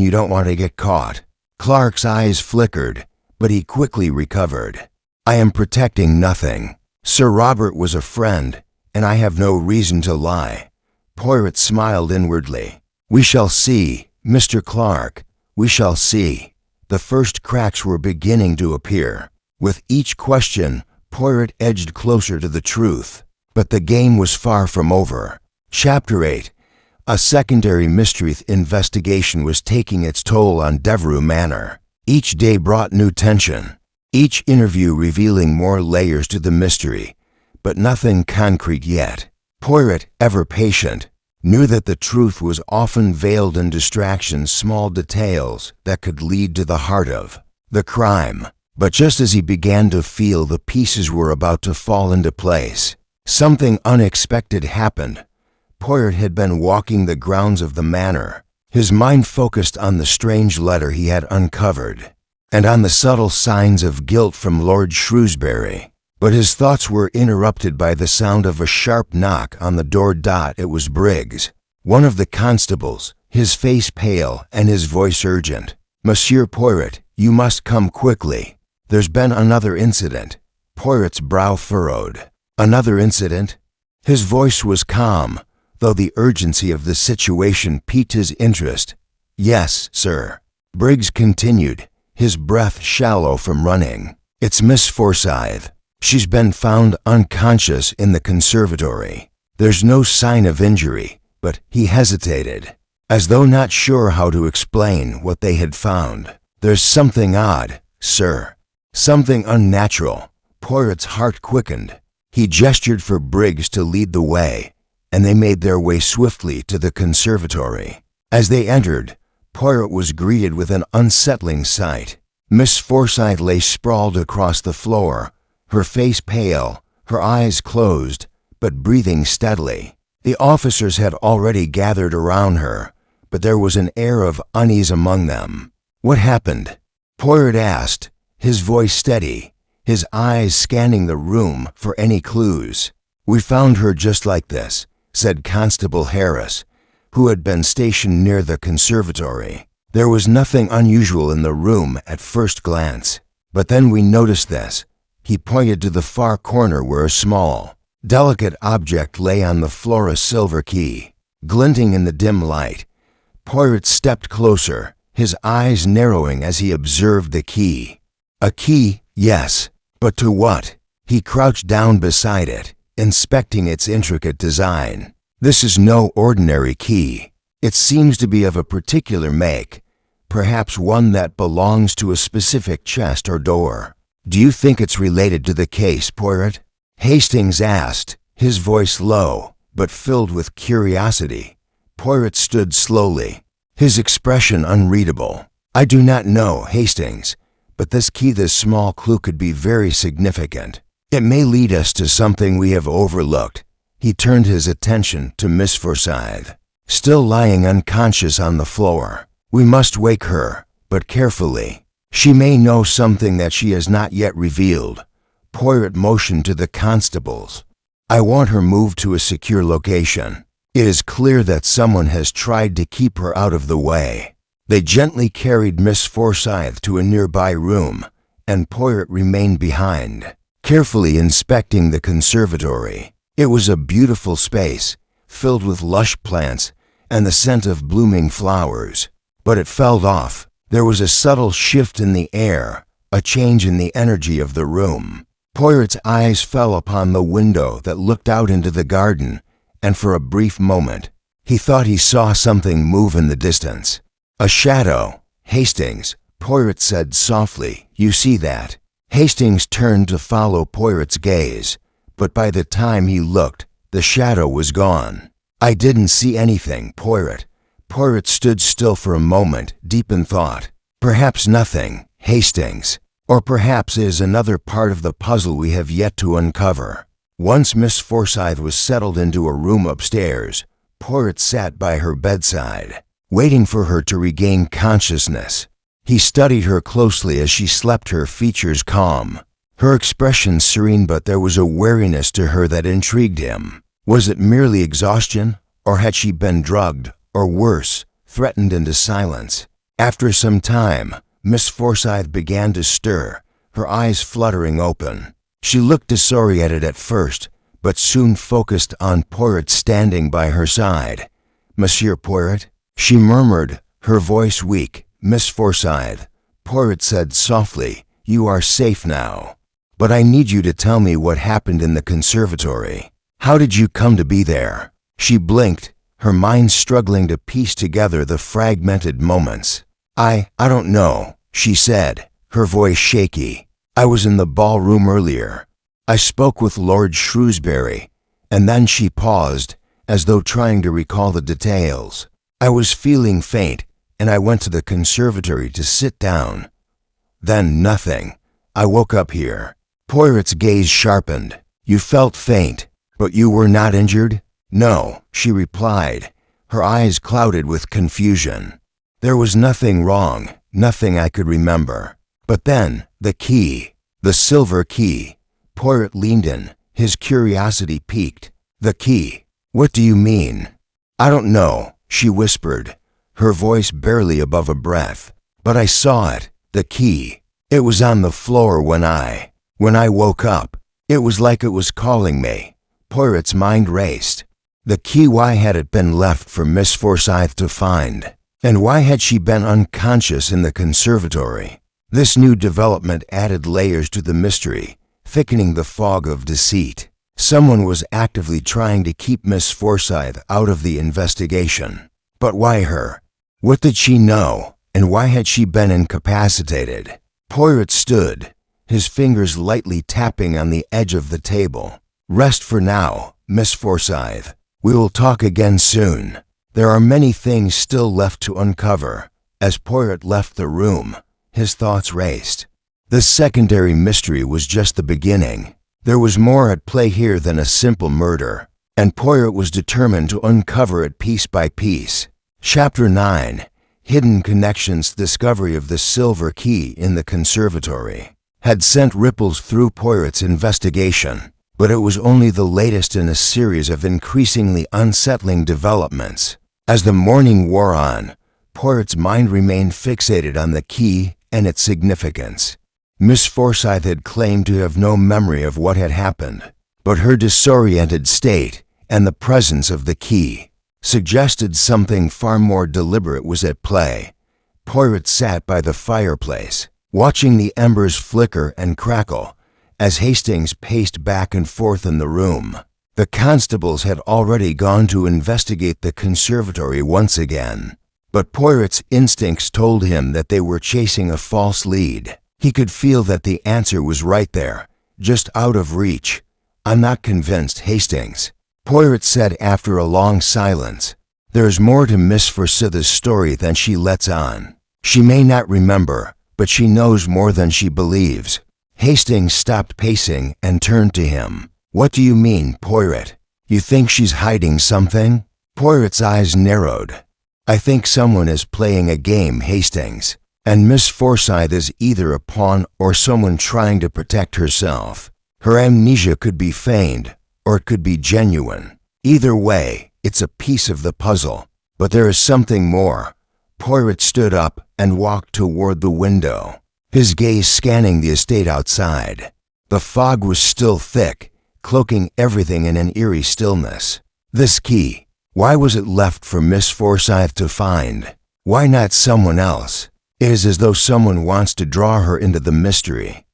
A: you don't want to get caught. Clark's eyes flickered, but he quickly recovered. I am protecting nothing. Sir Robert was a friend, and I have no reason to lie. Poirot smiled inwardly. We shall see, Mr. Clark, we shall see. The first cracks were beginning to appear. With each question, Poirot edged closer to the truth. But the game was far from over. Chapter 8. A secondary mystery investigation was taking its toll on Devereux Manor. Each day brought new tension, each interview revealing more layers to the mystery, but nothing concrete yet. Poirot, ever patient, knew that the truth was often veiled in distractions, small details that could lead to the heart of the crime. But just as he began to feel the pieces were about to fall into place, something unexpected happened. Poirot had been walking the grounds of the manor, his mind focused on the strange letter he had uncovered, and on the subtle signs of guilt from Lord Shrewsbury. But his thoughts were interrupted by the sound of a sharp knock on the door. It was Briggs, one of the constables, his face pale and his voice urgent. Monsieur Poirot, you must come quickly. There's been another incident. Poirot's brow furrowed. Another incident? His voice was calm, though the urgency of the situation piqued his interest. Yes, sir. Briggs continued, his breath shallow from running. It's Miss Forsyth. She's been found unconscious in the conservatory. There's no sign of injury, but he hesitated, as though not sure how to explain what they had found. There's something odd, sir. Something unnatural. Poirot's heart quickened. He gestured for Briggs to lead the way, and they made their way swiftly to the conservatory. As they entered, Poirot was greeted with an unsettling sight. Miss Forsyth lay sprawled across the floor, her face pale, her eyes closed, but breathing steadily. The officers had already gathered around her, but there was an air of unease among them. What happened? Poirot asked, his voice steady, his eyes scanning the room for any clues. We found her just like this, said Constable Harris, who had been stationed near the conservatory. There was nothing unusual in the room at first glance, but then we noticed this. He pointed to the far corner where a small, delicate object lay on the floor, a silver key, glinting in the dim light. Poirot stepped closer, his eyes narrowing as he observed the key. A key, yes, but to what? He crouched down beside it, inspecting its intricate design. This is no ordinary key. It seems to be of a particular make, perhaps one that belongs to a specific chest or door. Do you think it's related to the case, Poirot? Hastings asked, his voice low, but filled with curiosity. Poirot stood slowly, his expression unreadable. I do not know, Hastings, but this small clue could be very significant. It may lead us to something we have overlooked. He turned his attention to Miss Forsyth, still lying unconscious on the floor. We must wake her, but carefully. She may know something that she has not yet revealed. Poirot motioned to the constables. I want her moved to a secure location. It is clear that someone has tried to keep her out of the way. They gently carried Miss Forsyth to a nearby room, and Poirot remained behind, carefully inspecting the conservatory. It was a beautiful space, filled with lush plants and the scent of blooming flowers. But it fell off. There was a subtle shift in the air, a change in the energy of the room. Poirot's eyes fell upon the window that looked out into the garden, and for a brief moment, he thought he saw something move in the distance. A shadow. Hastings, Poirot said softly, you see that? Hastings turned to follow Poirot's gaze, but by the time he looked, the shadow was gone. I didn't see anything, Poirot. Poirot stood still for a moment, deep in thought. Perhaps nothing, Hastings. Or perhaps it is another part of the puzzle we have yet to uncover. Once Miss Forsyth was settled into a room upstairs, Poirot sat by her bedside, waiting for her to regain consciousness. He studied her closely as she slept, her features calm, her expression serene, but there was a wariness to her that intrigued him. Was it merely exhaustion, or had she been drugged, or worse, threatened into silence? After some time, Miss Forsyth began to stir, her eyes fluttering open. She looked disoriented at first, but soon focused on Poirot standing by her side. Monsieur Poirot, she murmured, her voice weak. Miss Forsyth, Poirot said softly, you are safe now. But I need you to tell me what happened in the conservatory. How did you come to be there? She blinked, her mind struggling to piece together the fragmented moments. I don't know, she said, her voice shaky. I was in the ballroom earlier. I spoke with Lord Shrewsbury, and then she paused, as though trying to recall the details. I was feeling faint, and I went to the conservatory to sit down. Then nothing. I woke up here. Poirot's gaze sharpened. You felt faint, but you were not injured? No, she replied, her eyes clouded with confusion. There was nothing wrong, nothing I could remember. But then, the key, the silver key. Poirot leaned in, his curiosity piqued. The key. What do you mean? I don't know, she whispered, her voice barely above a breath. But I saw it, the key. It was on the floor when I woke up. It was like it was calling me. Poirot's mind raced. The key, why had it been left for Miss Forsyth to find? And why had she been unconscious in the conservatory? This new development added layers to the mystery, thickening the fog of deceit. Someone was actively trying to keep Miss Forsyth out of the investigation. But why her? What did she know, and why had she been incapacitated? Poirot stood, his fingers lightly tapping on the edge of the table. Rest for now, Miss Forsyth. We will talk again soon. There are many things still left to uncover. As Poirot left the room, his thoughts raced. The secondary mystery was just the beginning. There was more at play here than a simple murder, and Poirot was determined to uncover it piece by piece. Chapter 9. Hidden Connections. Discovery of the silver key in the conservatory had sent ripples through Poirot's investigation, but it was only the latest in a series of increasingly unsettling developments. As the morning wore on, Poirot's mind remained fixated on the key and its significance. Miss Forsyth had claimed to have no memory of what had happened, but her disoriented state and the presence of the key suggested something far more deliberate was at play. Poirot sat by the fireplace, watching the embers flicker and crackle as Hastings paced back and forth in the room. The constables had already gone to investigate the conservatory once again, but Poirot's instincts told him that they were chasing a false lead. He could feel that the answer was right there, just out of reach. I'm not convinced, Hastings, Poirot said after a long silence. There's more to Miss Forsyth's story than she lets on. She may not remember, but she knows more than she believes. Hastings stopped pacing and turned to him. What do you mean, Poirot? You think she's hiding something? Poirot's eyes narrowed. I think someone is playing a game, Hastings. And Miss Forsyth is either a pawn or someone trying to protect herself. Her amnesia could be feigned, or it could be genuine. Either way, it's a piece of the puzzle. But there is something more. Poirot stood up and walked toward the window, his gaze scanning the estate outside. The fog was still thick, cloaking everything in an eerie stillness. This key, why was it left for Miss Forsyth to find? Why not someone else? It is as though someone wants to draw her into the mystery.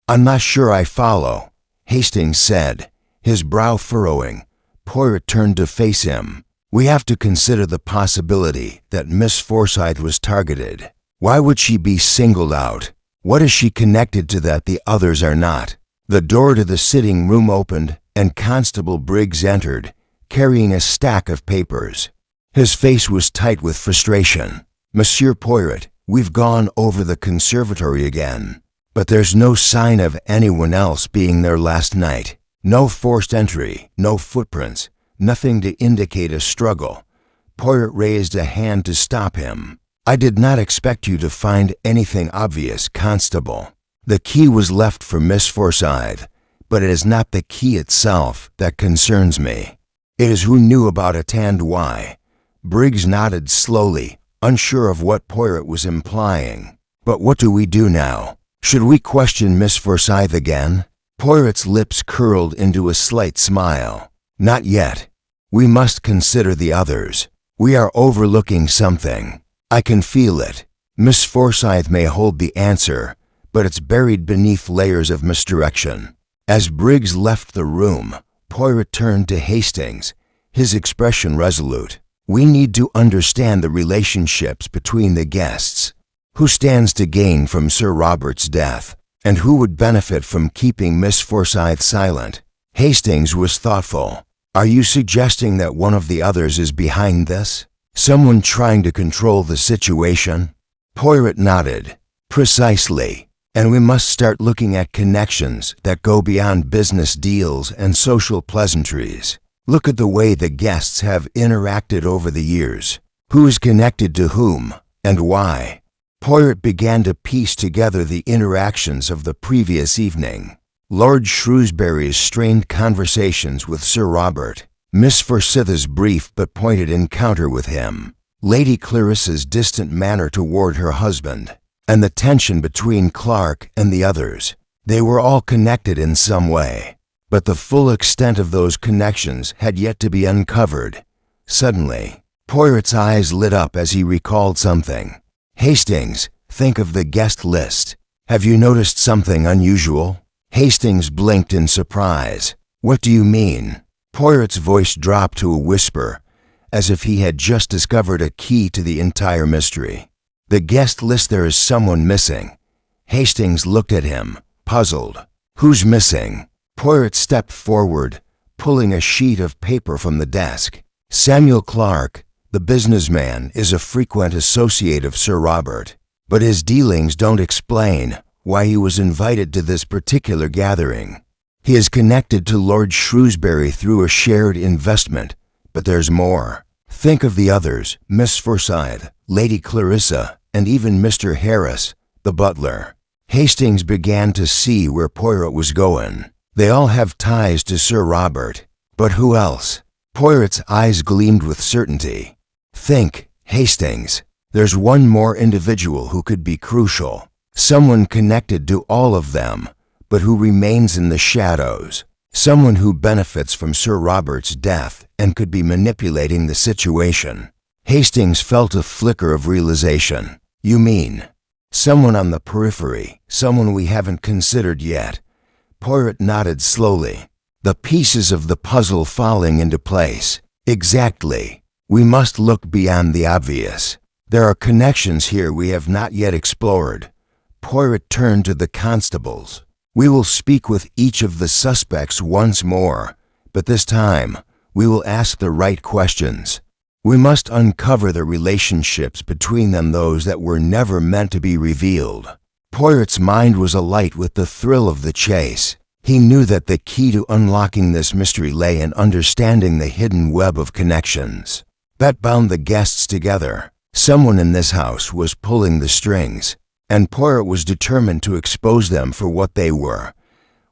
A: "I'm not sure I follow," Hastings said, his brow furrowing. Poirot turned to face him. "We have to consider the possibility that Miss Forsyth was targeted. Why would she be singled out? What is she connected to that the others are not?" The door to the sitting room opened, and Constable Briggs entered, carrying a stack of papers. His face was tight with frustration. "Monsieur Poirot, we've gone over the conservatory again, but there's no sign of anyone else being there last night. No forced entry, no footprints, nothing to indicate a struggle." Poirot raised a hand to stop him. "I did not expect you to find anything obvious, Constable. The key was left for Miss Forsyth, but it is not the key itself that concerns me. It is who knew about it and why." Briggs nodded slowly, unsure of what Poirot was implying. "But what do we do now? Should we question Miss Forsyth again?" Poirot's lips curled into a slight smile. "Not yet. We must consider the others. We are overlooking something. I can feel it. Miss Forsyth may hold the answer, but it's buried beneath layers of misdirection." As Briggs left the room, Poirot turned to Hastings, his expression resolute. "We need to understand the relationships between the guests. Who stands to gain from Sir Robert's death, and who would benefit from keeping Miss Forsyth silent?" Hastings was thoughtful. "Are you suggesting that one of the others is behind this? Someone trying to control the situation?" Poirot nodded. "Precisely. And we must start looking at connections that go beyond business deals and social pleasantries. Look at the way the guests have interacted over the years. Who is connected to whom, and why?" Poirot began to piece together the interactions of the previous evening. Lord Shrewsbury's strained conversations with Sir Robert, Miss Forsyth's brief but pointed encounter with him, Lady Clarissa's distant manner toward her husband, and the tension between Clark and the others. They were all connected in some way, but the full extent of those connections had yet to be uncovered. Suddenly, Poirot's eyes lit up as he recalled something. "Hastings, think of the guest list. Have you noticed something unusual?" Hastings blinked in surprise. "What do you mean?" Poirot's voice dropped to a whisper, as if he had just discovered a key to the entire mystery. "The guest list, there is someone missing." Hastings looked at him, puzzled. "Who's missing?" Poirot stepped forward, pulling a sheet of paper from the desk. "Samuel Clark, the businessman, is a frequent associate of Sir Robert, but his dealings don't explain why he was invited to this particular gathering. He is connected to Lord Shrewsbury through a shared investment, but there's more. Think of the others, Miss Forsyth, Lady Clarissa, and even Mr. Harris, the butler." Hastings began to see where Poirot was going. They all have ties to Sir Robert, but who else? Poirot's eyes gleamed with certainty. "Think, Hastings. There's one more individual who could be crucial. Someone connected to all of them, but who remains in the shadows. Someone who benefits from Sir Robert's death and could be manipulating the situation." Hastings felt a flicker of realization. "You mean someone on the periphery, someone we haven't considered yet?" Poirot nodded slowly. "The pieces of the puzzle falling into place. Exactly. We must look beyond the obvious. There are connections here we have not yet explored." Poirot turned to the constables. "We will speak with each of the suspects once more, but this time we will ask the right questions. We must uncover the relationships between them, those that were never meant to be revealed." Poirot's mind was alight with the thrill of the chase. He knew that the key to unlocking this mystery lay in understanding the hidden web of connections that bound the guests together. Someone in this house was pulling the strings, and Poirot was determined to expose them for what they were.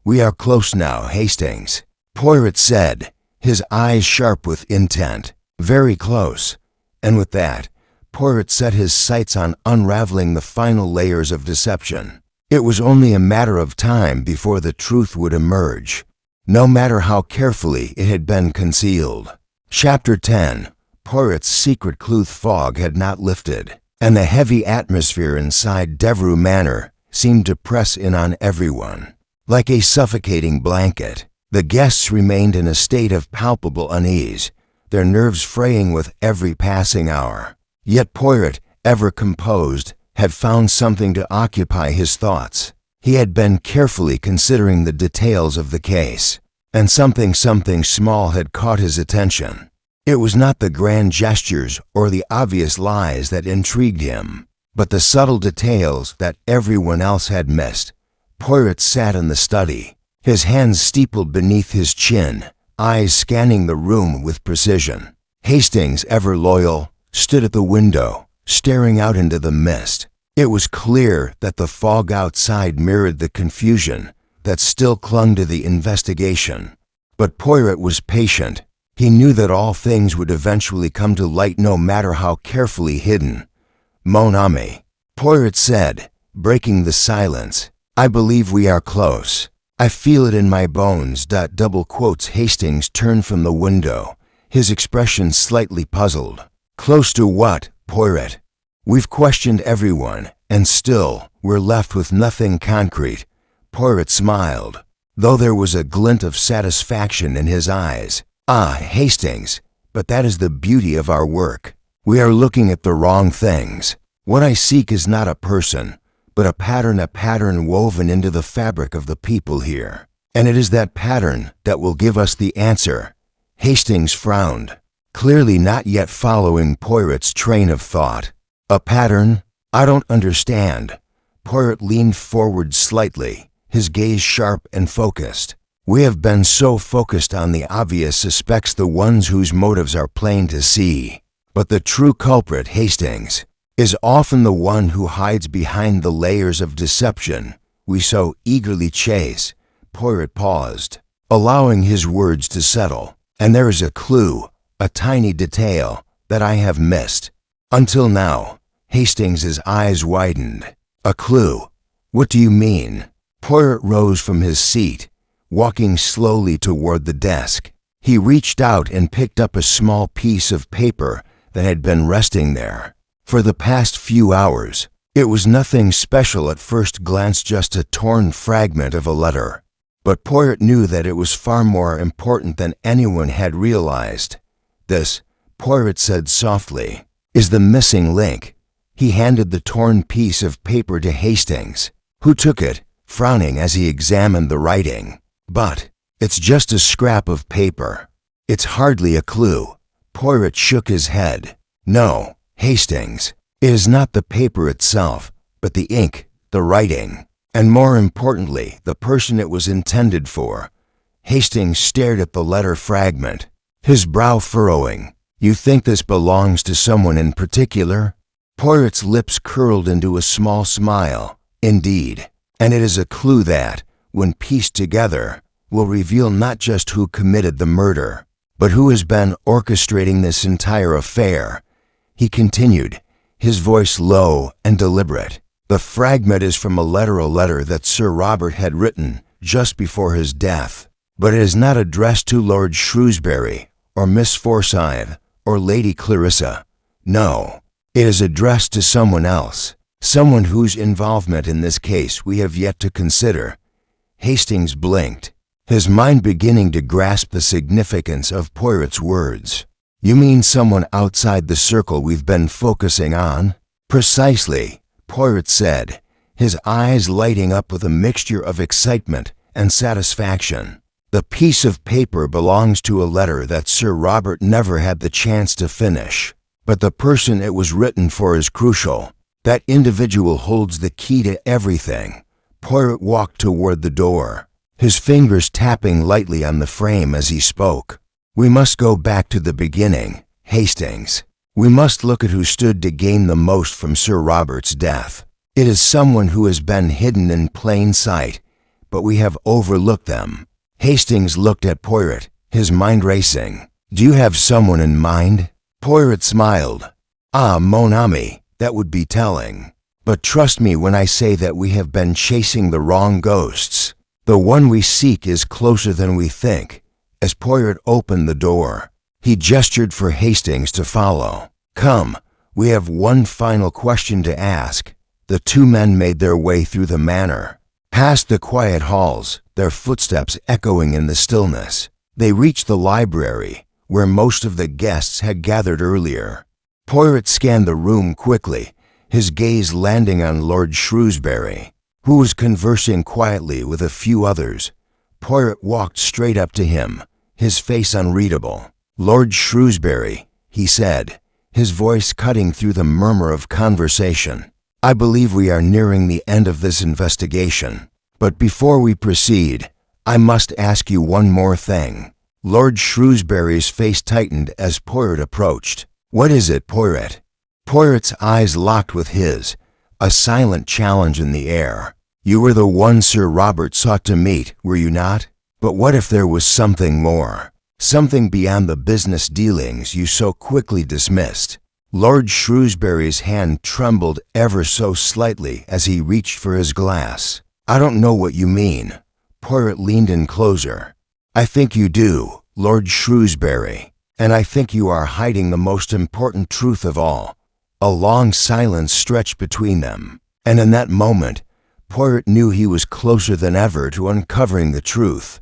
A: "We are close now, Hastings," Poirot said, his eyes sharp with intent. "Very close." And with that, Poirot set his sights on unraveling the final layers of deception. It was only a matter of time before the truth would emerge, no matter how carefully it had been concealed. Chapter 10. Poirot's secret clue fog had not lifted, and the heavy atmosphere inside Devereux Manor seemed to press in on everyone. Like a suffocating blanket, the guests remained in a state of palpable unease, their nerves fraying with every passing hour. Yet Poirot, ever composed, had found something to occupy his thoughts. He had been carefully considering the details of the case, and something small had caught his attention. It was not the grand gestures or the obvious lies that intrigued him, but the subtle details that everyone else had missed. Poirot sat in the study, his hands steepled beneath his chin, eyes scanning the room with precision. Hastings, ever loyal, stood at the window, staring out into the mist. It was clear that the fog outside mirrored the confusion that still clung to the investigation. But Poirot was patient. He knew that all things would eventually come to light no matter how carefully hidden. "Mon ami," Poirot said, breaking the silence, "I believe we are close. I feel it in my bones." Hastings turned from the window, his expression slightly puzzled. "Close to what, Poirot? We've questioned everyone, and still, we're left with nothing concrete." Poirot smiled, though there was a glint of satisfaction in his eyes. "Ah, Hastings, but that is the beauty of our work. We are looking at the wrong things. What I seek is not a person, but a pattern woven into the fabric of the people here. And it is that pattern that will give us the answer." Hastings frowned, clearly not yet following Poirot's train of thought. "A pattern? I don't understand." Poirot leaned forward slightly, his gaze sharp and focused. "We have been so focused on the obvious suspects, the ones whose motives are plain to see. But the true culprit, Hastings, is often the one who hides behind the layers of deception we so eagerly chase." Poirot paused, allowing his words to settle. "And there is a clue, a tiny detail, that I have missed." Until now, Hastings's eyes widened. "A clue? What do you mean?" Poirot rose from his seat, walking slowly toward the desk. He reached out and picked up a small piece of paper that had been resting there. For the past few hours, it was nothing special at first glance, just a torn fragment of a letter. But Poirot knew that it was far more important than anyone had realized. "This," Poirot said softly, "is the missing link." He handed the torn piece of paper to Hastings, who took it, frowning as he examined the writing. "But it's just a scrap of paper. It's hardly a clue." Poirot shook his head. "No, Hastings, it is not the paper itself, but the ink, the writing, and more importantly, the person it was intended for." Hastings stared at the letter fragment, his brow furrowing. "You think this belongs to someone in particular?" Poirot's lips curled into a small smile. "Indeed, and it is a clue that, when pieced together, will reveal not just who committed the murder, but who has been orchestrating this entire affair." He continued, his voice low and deliberate. "The fragment is from a letter that Sir Robert had written just before his death, but it is not addressed to Lord Shrewsbury, or Miss Forsyth, or Lady Clarissa. No, it is addressed to someone else, someone whose involvement in this case we have yet to consider." Hastings blinked, his mind beginning to grasp the significance of Poirot's words. "You mean someone outside the circle we've been focusing on?" "Precisely," Poirot said, his eyes lighting up with a mixture of excitement and satisfaction. "The piece of paper belongs to a letter that Sir Robert never had the chance to finish, but the person it was written for is crucial. That individual holds the key to everything." Poirot walked toward the door, his fingers tapping lightly on the frame as he spoke. "We must go back to the beginning, Hastings. We must look at who stood to gain the most from Sir Robert's death. It is someone who has been hidden in plain sight, but we have overlooked them. Hastings looked at Poirot, his mind racing. Do you have someone in mind? Poirot smiled. Ah, mon ami, that would be telling. But trust me when I say that we have been chasing the wrong ghosts. The one we seek is closer than we think. As Poirot opened the door, he gestured for Hastings to follow. Come, we have one final question to ask. The two men made their way through the manor, past the quiet halls, their footsteps echoing in the stillness. They reached the library, where most of the guests had gathered earlier. Poirot scanned the room quickly, his gaze landing on Lord Shrewsbury, who was conversing quietly with a few others. Poirot walked straight up to him, his face unreadable. Lord Shrewsbury, he said, his voice cutting through the murmur of conversation. I believe we are nearing the end of this investigation. But before we proceed, I must ask you one more thing. Lord Shrewsbury's face tightened as Poirot approached. What is it, Poirot? Poirot's eyes locked with his, a silent challenge in the air. You were the one Sir Robert sought to meet, were you not? But what if there was something more? Something beyond the business dealings you so quickly dismissed? Lord Shrewsbury's hand trembled ever so slightly as he reached for his glass. I don't know what you mean. Poirot leaned in closer. I think you do, Lord Shrewsbury, and I think you are hiding the most important truth of all. A long silence stretched between them, and in that moment, Poirot knew he was closer than ever to uncovering the truth.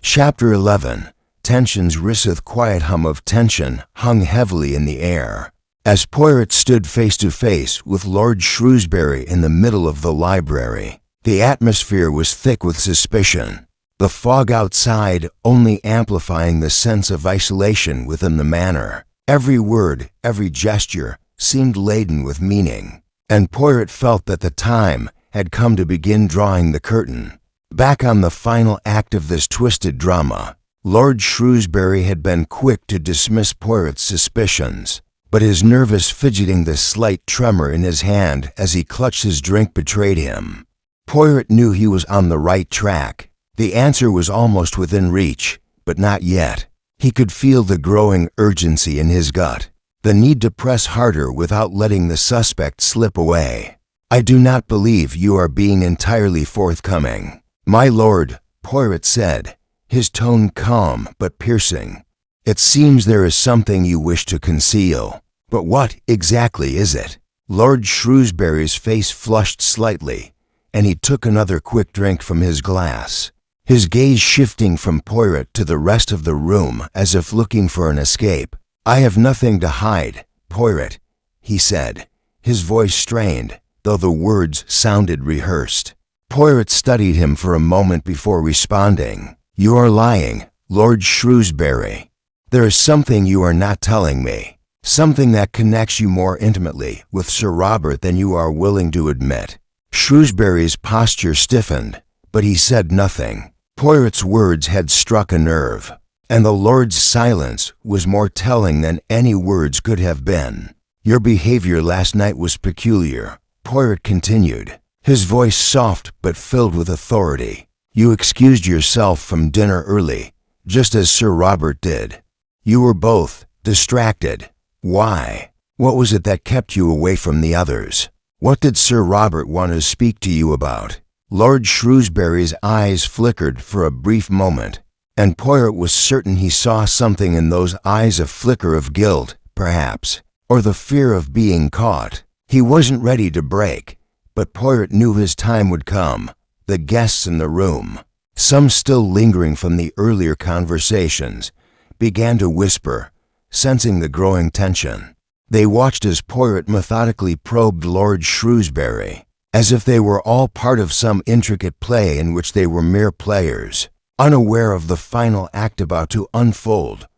A: Chapter 11. Tension's risseth quiet hum of tension hung heavily in the air. As Poirot stood face to face with Lord Shrewsbury in the middle of the library, the atmosphere was thick with suspicion, the fog outside only amplifying the sense of isolation within the manor. Every word, every gesture seemed laden with meaning, and Poirot felt that the time had come to begin drawing the curtain back on the final act of this twisted drama. Lord Shrewsbury had been quick to dismiss Poirot's suspicions, but his nervous fidgeting, the slight tremor in his hand as he clutched his drink betrayed him. Poirot knew he was on the right track. The answer was almost within reach, but not yet. He could feel the growing urgency in his gut, the need to press harder without letting the suspect slip away. I do not believe you are being entirely forthcoming, my lord, Poirot said, his tone calm but piercing. It seems there is something you wish to conceal, but what exactly is it? Lord Shrewsbury's face flushed slightly, and he took another quick drink from his glass, his gaze shifting from Poirot to the rest of the room as if looking for an escape. I have nothing to hide, Poirot, he said, his voice strained, though the words sounded rehearsed. Poirot studied him for a moment before responding. You are lying, Lord Shrewsbury. There is something you are not telling me, something that connects you more intimately with Sir Robert than you are willing to admit. Shrewsbury's posture stiffened, but he said nothing. Poirot's words had struck a nerve, and the Lord's silence was more telling than any words could have been. Your behavior last night was peculiar, Poirot continued, his voice soft but filled with authority. You excused yourself from dinner early, just as Sir Robert did. You were both distracted. Why? What was it that kept you away from the others? What did Sir Robert want to speak to you about? Lord Shrewsbury's eyes flickered for a brief moment, and Poirot was certain he saw something in those eyes, a flicker of guilt, perhaps, or the fear of being caught. He wasn't ready to break, but Poirot knew his time would come. The guests in the room, some still lingering from the earlier conversations, began to whisper, sensing the growing tension. They watched as Poirot methodically probed Lord Shrewsbury, as if they were all part of some intricate play in which they were mere players, unaware of the final act about to unfold.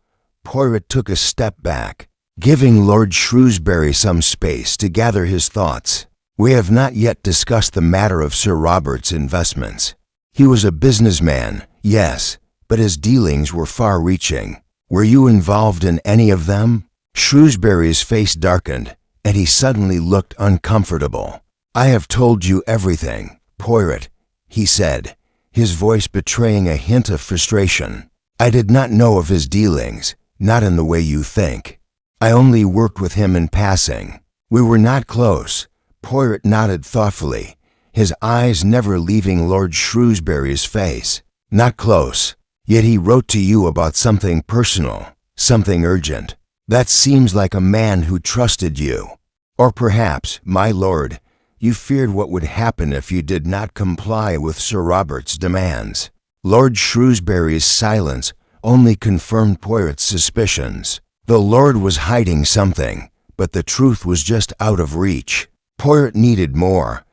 A: Poirot took a step back, giving Lord Shrewsbury some space to gather his thoughts. We have not yet discussed the matter of Sir Robert's investments. He was a businessman, yes, but his dealings were far-reaching. Were you involved in any of them? Shrewsbury's face darkened, and he suddenly looked uncomfortable. "I have told you everything, Poirot," he said, his voice betraying a hint of frustration. "I did not know of his dealings, not in the way you think. I only worked with him in passing. We were not close." Poirot nodded thoughtfully, his eyes never leaving Lord Shrewsbury's face. "Not close, yet he wrote to you about something personal, something urgent. That seems like a man who trusted you. Or perhaps, my lord, you feared what would happen if you did not comply with Sir Robert's demands." Lord Shrewsbury's silence only confirmed Poirot's suspicions. The lord was hiding something, but the truth was just out of reach. Poirot needed more.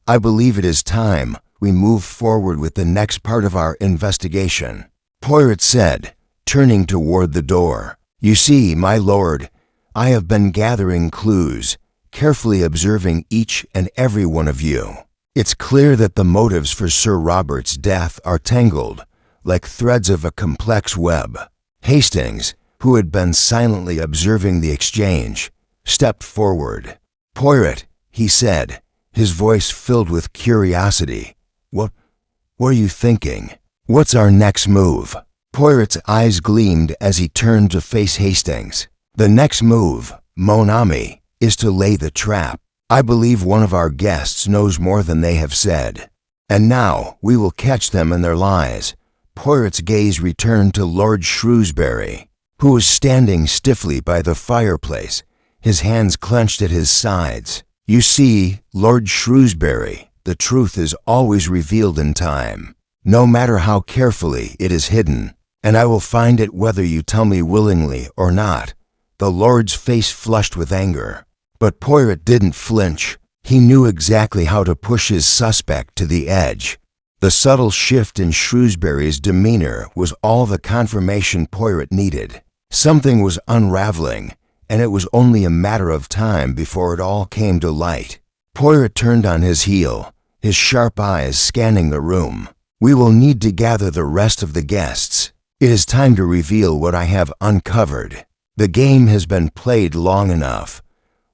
A: "I believe it is time we move forward with the next part of our investigation," Poirot said, turning toward the door. "You see, my lord, I have been gathering clues, carefully observing each and every one of you. It's clear that the motives for Sir Robert's death are tangled, like threads of a complex web." Hastings, who had been silently observing the exchange, stepped forward. "Poirot," he said, his voice filled with curiosity, What are you thinking? What's our next move?" Poirot's eyes gleamed as he turned to face Hastings. "The next move, mon ami, is to lay the trap. I believe one of our guests knows more than they have said. And now we will catch them in their lies." Poirot's gaze returned to Lord Shrewsbury, who was standing stiffly by the fireplace, his hands clenched at his sides. "You see, Lord Shrewsbury, the truth is always revealed in time, no matter how carefully it is hidden, and I will find it whether you tell me willingly or not." The lord's face flushed with anger, but Poirot didn't flinch. He knew exactly how to push his suspect to the edge. The subtle shift in Shrewsbury's demeanor was all the confirmation Poirot needed. Something was unraveling, and it was only a matter of time before it all came to light. Poirot turned on his heel, his sharp eyes scanning the room. "We will need to gather the rest of the guests. It is time to reveal what I have uncovered. The game has been played long enough."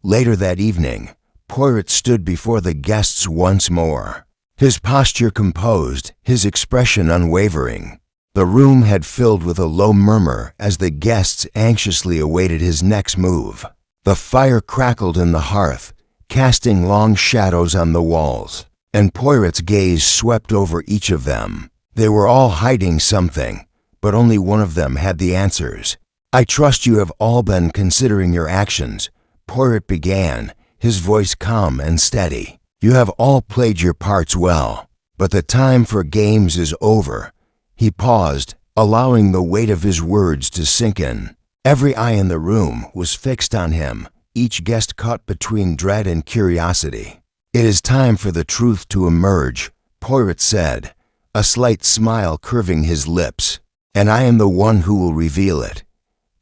A: Later that evening, Poirot stood before the guests once more, his posture composed, his expression unwavering. The room had filled with a low murmur as the guests anxiously awaited his next move. The fire crackled in the hearth, casting long shadows on the walls, and Poirot's gaze swept over each of them. They were all hiding something, but only one of them had the answers. "I trust you have all been considering your actions," Poirot began, his voice calm and steady. "You have all played your parts well, but the time for games is over." He paused, allowing the weight of his words to sink in. Every eye in the room was fixed on him, each guest caught between dread and curiosity. "It is time for the truth to emerge," Poirot said, a slight smile curving his lips. "And I am the one who will reveal it."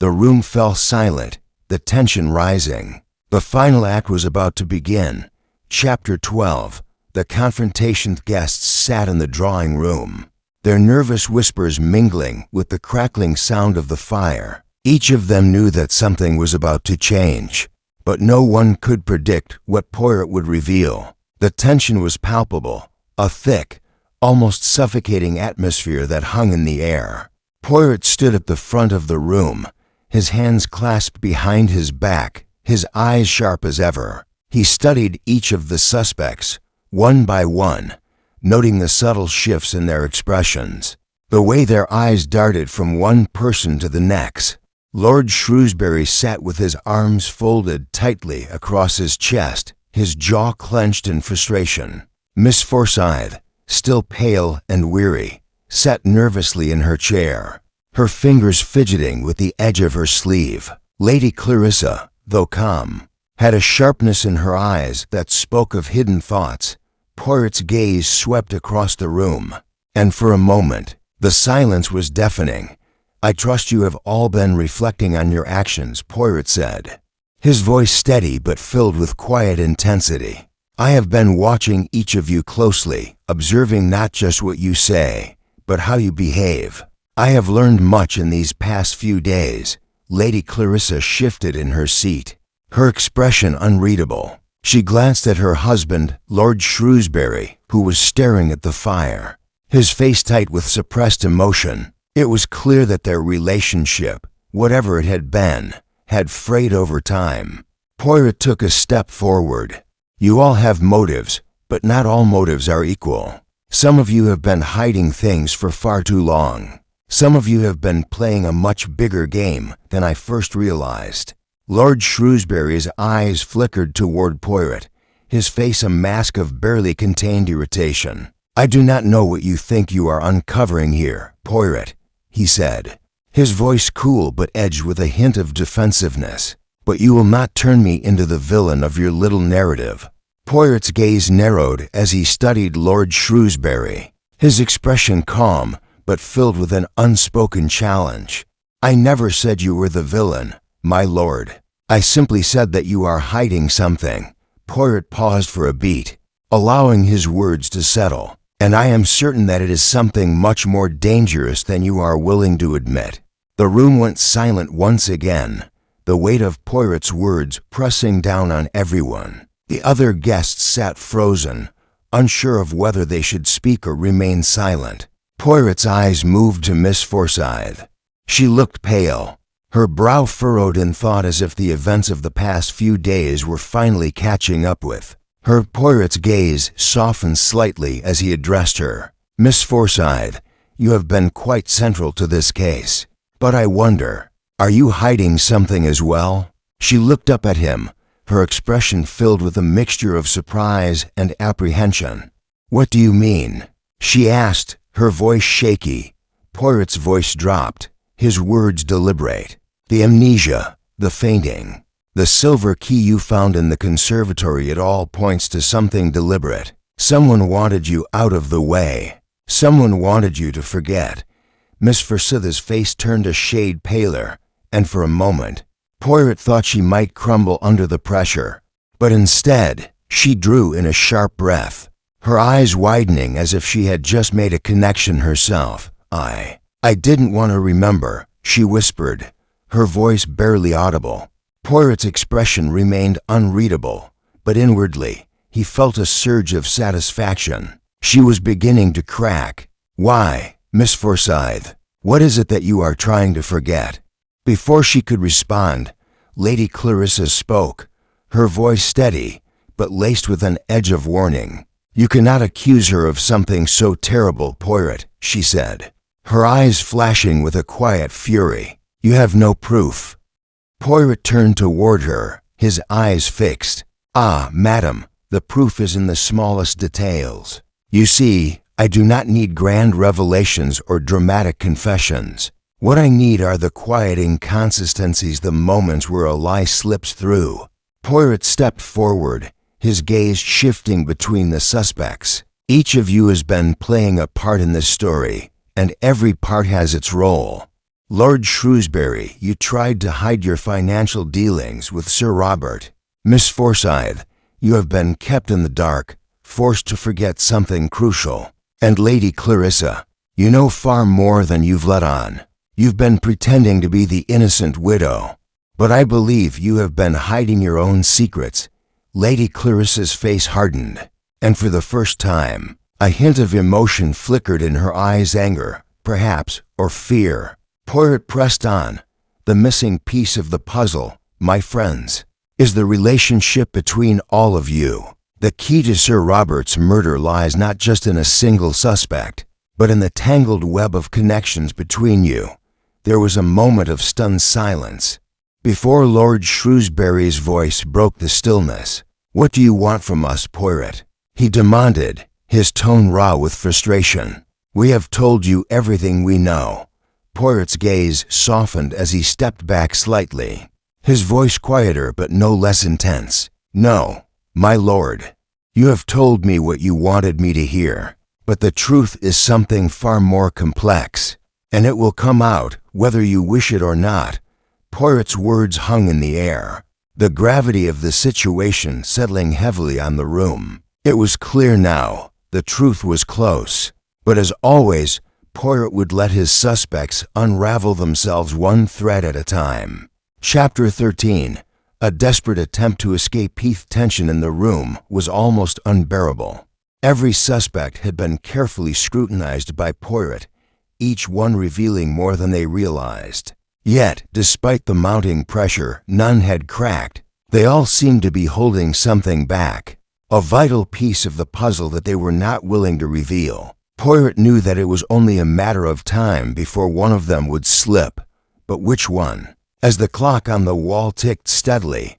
A: The room fell silent, the tension rising. The final act was about to begin. Chapter 12. The confrontation. Guests sat in the drawing room, their nervous whispers mingling with the crackling sound of the fire. Each of them knew that something was about to change, but no one could predict what Poirot would reveal. The tension was palpable, a thick, almost suffocating atmosphere that hung in the air. Poirot stood at the front of the room, his hands clasped behind his back, his eyes sharp as ever. He studied each of the suspects, one by one, noting the subtle shifts in their expressions, the way their eyes darted from one person to the next. Lord Shrewsbury sat with his arms folded tightly across his chest, his jaw clenched in frustration. Miss Forsyth, still pale and weary, sat nervously in her chair, her fingers fidgeting with the edge of her sleeve. Lady Clarissa, though calm, had a sharpness in her eyes that spoke of hidden thoughts. Poirot's gaze swept across the room, and for a moment, the silence was deafening. "I trust you have all been reflecting on your actions," Poirot said, his voice steady but filled with quiet intensity. "I have been watching each of you closely, observing not just what you say, but how you behave. I have learned much in these past few days, Lady Clarissa shifted in her seat, her expression unreadable. She glanced at her husband, Lord Shrewsbury, who was staring at the fire, his face tight with suppressed emotion. It was clear that their relationship, whatever it had been, had frayed over time. Poirot took a step forward. "You all have motives, but not all motives are equal. Some of you have been hiding things for far too long. Some of you have been playing a much bigger game than I first realized." Lord Shrewsbury's eyes flickered toward Poirot, his face a mask of barely contained irritation. "I do not know what you think you are uncovering here, Poirot," he said, his voice cool but edged with a hint of defensiveness. "But you will not turn me into the villain of your little narrative." Poirot's gaze narrowed as he studied Lord Shrewsbury, his expression calm but filled with an unspoken challenge. "I never said you were the villain, my lord. I simply said that you are hiding something." Poirot paused for a beat, allowing his words to settle. "And I am certain that it is something much more dangerous than you are willing to admit." The room went silent once again, the weight of Poirot's words pressing down on everyone. The other guests sat frozen, unsure of whether they should speak or remain silent. Poirot's eyes moved to Miss Forsyth. She looked pale, her brow furrowed in thought as if the events of the past few days were finally catching up with her. Poirot's gaze softened slightly as he addressed her. "Miss Forsyth, you have been quite central to this case. But I wonder, are you hiding something as well?" She looked up at him, her expression filled with a mixture of surprise and apprehension. "What do you mean?" she asked, her voice shaky. Poirot's voice dropped, his words deliberate. "The amnesia, the fainting, the silver key you found in the conservatory, it all points to something deliberate. Someone wanted you out of the way. Someone wanted you to forget." Miss Forsyth's face turned a shade paler, and for a moment, Poirot thought she might crumble under the pressure. But instead, she drew in a sharp breath, her eyes widening as if she had just made a connection herself. I didn't want to remember," she whispered, her voice barely audible. Poirot's expression remained unreadable, but inwardly, he felt a surge of satisfaction. She was beginning to crack. "Why, Miss Forsyth, what is it that you are trying to forget?" Before she could respond, Lady Clarissa spoke, her voice steady, but laced with an edge of warning. "You cannot accuse her of something so terrible, Poirot," she said, her eyes flashing with a quiet fury. "You have no proof." Poirot turned toward her, his eyes fixed. "Ah, madam, the proof is in the smallest details. You see, I do not need grand revelations or dramatic confessions. What I need are the quiet inconsistencies, the moments where a lie slips through." Poirot stepped forward, his gaze shifting between the suspects. "Each of you has been playing a part in this story, and every part has its role. Lord Shrewsbury, you tried to hide your financial dealings with Sir Robert. Miss Forsyth, you have been kept in the dark, forced to forget something crucial. And Lady Clarissa, you know far more than you've let on. You've been pretending to be the innocent widow, but I believe you have been hiding your own secrets." Lady Clarissa's face hardened, and for the first time, a hint of emotion flickered in her eyes, anger, perhaps, or fear. Poirot pressed on. "The missing piece of the puzzle, my friends, is the relationship between all of you. The key to Sir Robert's murder lies not just in a single suspect, but in the tangled web of connections between you." There was a moment of stunned silence before Lord Shrewsbury's voice broke the stillness. "What do you want from us, Poirot?" he demanded, his tone raw with frustration. "We have told you everything we know." Poirot's gaze softened as he stepped back slightly, his voice quieter but no less intense. "No, my lord, you have told me what you wanted me to hear, but the truth is something far more complex, and it will come out whether you wish it or not." Poirot's words hung in the air, the gravity of the situation settling heavily on the room. It was clear now, the truth was close, but as always, Poirot would let his suspects unravel themselves one thread at a time. Chapter 13. A desperate attempt to escape. Heath. Tension in the room was almost unbearable. Every suspect had been carefully scrutinized by Poirot, each one revealing more than they realized. Yet, despite the mounting pressure, none had cracked. They all seemed to be holding something back, a vital piece of the puzzle that they were not willing to reveal. Poirot knew that it was only a matter of time before one of them would slip, but which one? As the clock on the wall ticked steadily,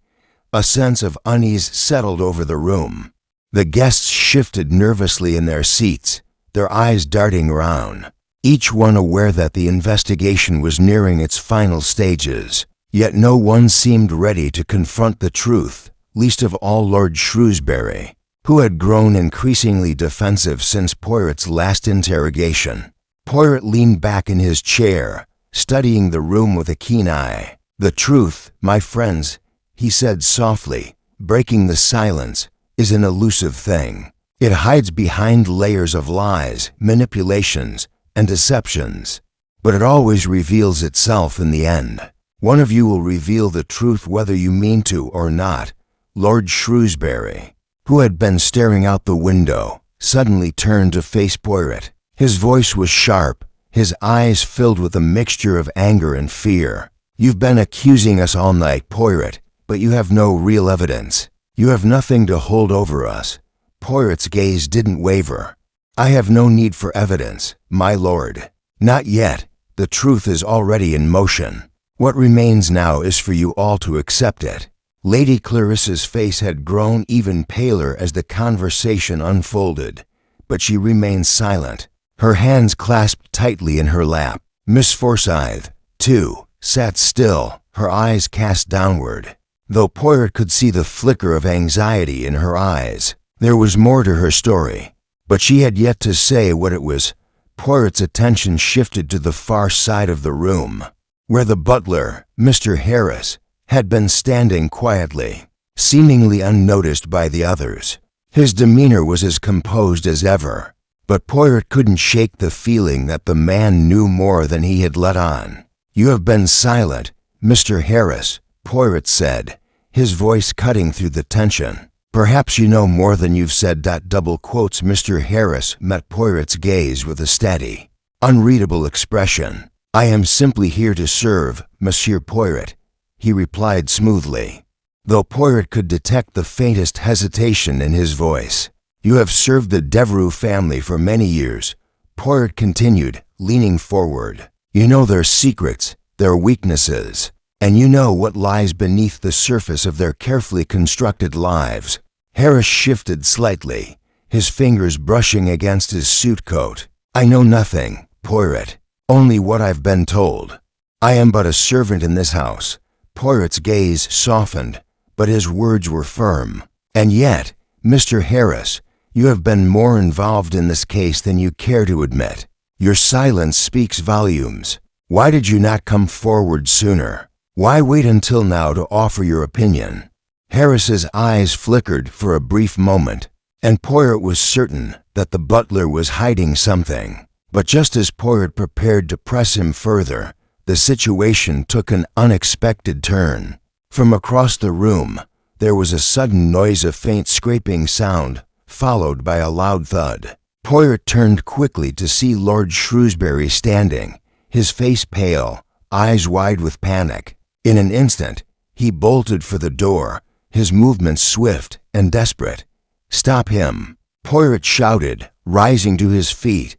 A: a sense of unease settled over the room. The guests shifted nervously in their seats, their eyes darting round, each one aware that the investigation was nearing its final stages. Yet no one seemed ready to confront the truth, least of all Lord Shrewsbury, who had grown increasingly defensive since Poirot's last interrogation. Poirot leaned back in his chair, studying the room with a keen eye. "The truth, my friends," he said softly, breaking the silence, "is an elusive thing. It hides behind layers of lies, manipulations, and deceptions, but it always reveals itself in the end. One of you will reveal the truth whether you mean to or not." Lord Shrewsbury, who had been staring out the window, suddenly turned to face Poirot. His voice was sharp, his eyes filled with a mixture of anger and fear. "You've been accusing us all night, Poirot, but you have no real evidence. You have nothing to hold over us." Poirot's gaze didn't waver. "I have no need for evidence, my lord. Not yet. The truth is already in motion. What remains now is for you all to accept it." Lady Clarissa's face had grown even paler as the conversation unfolded, but she remained silent, her hands clasped tightly in her lap. Miss Forsyth, too, sat still, her eyes cast downward, though Poirot could see the flicker of anxiety in her eyes. There was more to her story, but she had yet to say what it was. Poirot's attention shifted to the far side of the room, where the butler, Mr. Harris, had been standing quietly, seemingly unnoticed by the others. His demeanor was as composed as ever, but Poirot couldn't shake the feeling that the man knew more than he had let on. "You have been silent, Mr. Harris," Poirot said, his voice cutting through the tension. "Perhaps you know more than you've said." Double quotes. Mr. Harris met Poirot's gaze with a steady, unreadable expression. "I am simply here to serve, Monsieur Poirot," he replied smoothly, though Poirot could detect the faintest hesitation in his voice. "You have served the Devereux family for many years," Poirot continued, leaning forward. "You know their secrets, their weaknesses, and you know what lies beneath the surface of their carefully constructed lives." Harris shifted slightly, his fingers brushing against his suit coat. "I know nothing, Poirot, only what I've been told. I am but a servant in this house." Poirot's gaze softened, but his words were firm. "And yet, Mr. Harris, you have been more involved in this case than you care to admit. Your silence speaks volumes. Why did you not come forward sooner? Why wait until now to offer your opinion?" Harris's eyes flickered for a brief moment, and Poirot was certain that the butler was hiding something. But just as Poirot prepared to press him further, the situation took an unexpected turn. From across the room, there was a sudden noise of faint scraping sound, followed by a loud thud. Poirot turned quickly to see Lord Shrewsbury standing, his face pale, eyes wide with panic. In an instant, he bolted for the door, his movements swift and desperate. "Stop him!" Poirot shouted, rising to his feet,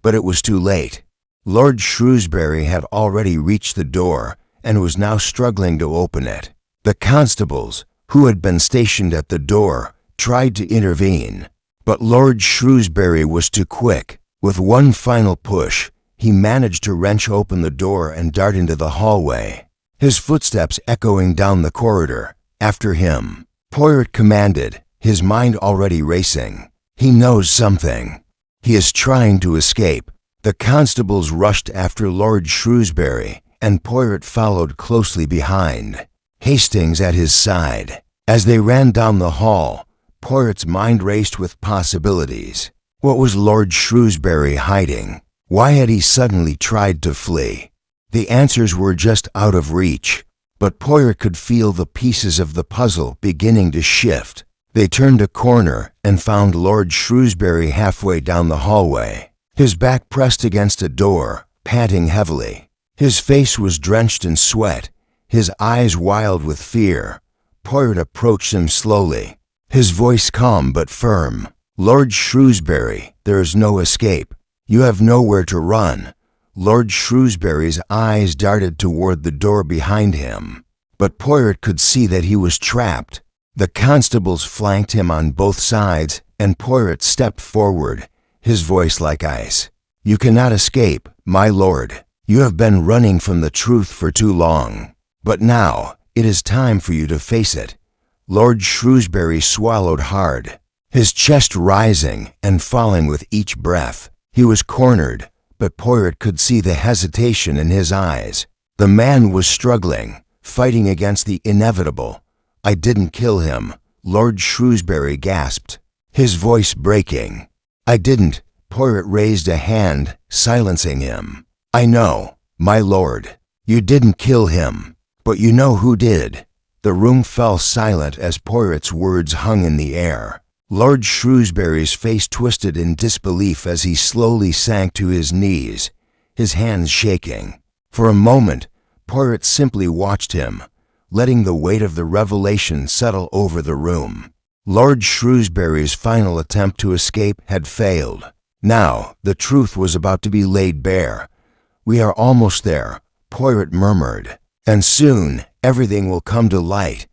A: but it was too late. Lord Shrewsbury had already reached the door and was now struggling to open it. The constables, who had been stationed at the door, tried to intervene, but Lord Shrewsbury was too quick. With one final push, he managed to wrench open the door and dart into the hallway, his footsteps echoing down the corridor. "After him," Poirot commanded, his mind already racing. "He knows something. He is trying to escape." The constables rushed after Lord Shrewsbury, and Poirot followed closely behind, Hastings at his side. As they ran down the hall, Poirot's mind raced with possibilities. What was Lord Shrewsbury hiding? Why had he suddenly tried to flee? The answers were just out of reach, but Poirot could feel the pieces of the puzzle beginning to shift. They turned a corner and found Lord Shrewsbury halfway down the hallway, his back pressed against a door, panting heavily. His face was drenched in sweat, his eyes wild with fear. Poirot approached him slowly, his voice calm but firm. "Lord Shrewsbury, there is no escape. You have nowhere to run." Lord Shrewsbury's eyes darted toward the door behind him, but Poirot could see that he was trapped. The constables flanked him on both sides, and Poirot stepped forward, his voice like ice. "You cannot escape, my lord. You have been running from the truth for too long. But now, it is time for you to face it." Lord Shrewsbury swallowed hard, his chest rising and falling with each breath. He was cornered, but Poirot could see the hesitation in his eyes. The man was struggling, fighting against the inevitable. "I didn't kill him," Lord Shrewsbury gasped, his voice breaking. "I didn't." Poirot raised a hand, silencing him. "I know, my lord. You didn't kill him, but you know who did." The room fell silent as Poirot's words hung in the air. Lord Shrewsbury's face twisted in disbelief as he slowly sank to his knees, his hands shaking. For a moment, Poirot simply watched him, letting the weight of the revelation settle over the room. Lord Shrewsbury's final attempt to escape had failed. Now, the truth was about to be laid bare. "We are almost there," Poirot murmured, "and soon everything will come to light."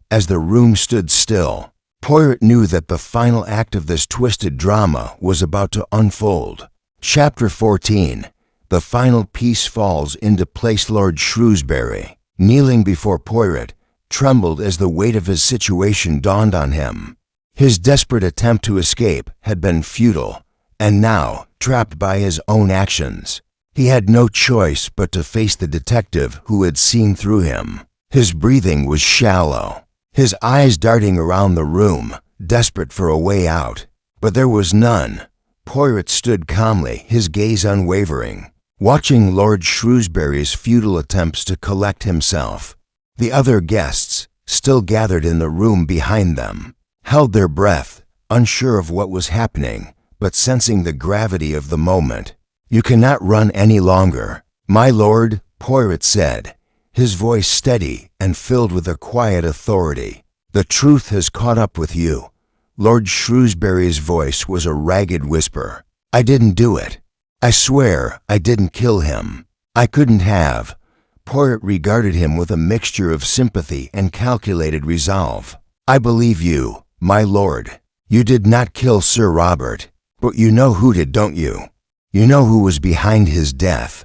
A: As the room stood still, Poirot knew that the final act of this twisted drama was about to unfold. Chapter 14. The final piece falls into place. Lord Shrewsbury, kneeling before Poirot, trembled as the weight of his situation dawned on him. His desperate attempt to escape had been futile, and now, trapped by his own actions, he had no choice but to face the detective who had seen through him. His breathing was shallow, his eyes darting around the room, desperate for a way out. But there was none. Poirot stood calmly, his gaze unwavering, watching Lord Shrewsbury's futile attempts to collect himself. The other guests, still gathered in the room behind them, held their breath, unsure of what was happening, but sensing the gravity of the moment. "You cannot run any longer, my lord," Poirot said, his voice steady and filled with a quiet authority. "The truth has caught up with you." Lord Shrewsbury's voice was a ragged whisper. "I didn't do it. I swear I didn't kill him. I couldn't have." Poirot regarded him with a mixture of sympathy and calculated resolve. "I believe you, my lord. You did not kill Sir Robert, but you know who did, don't you? You know who was behind his death."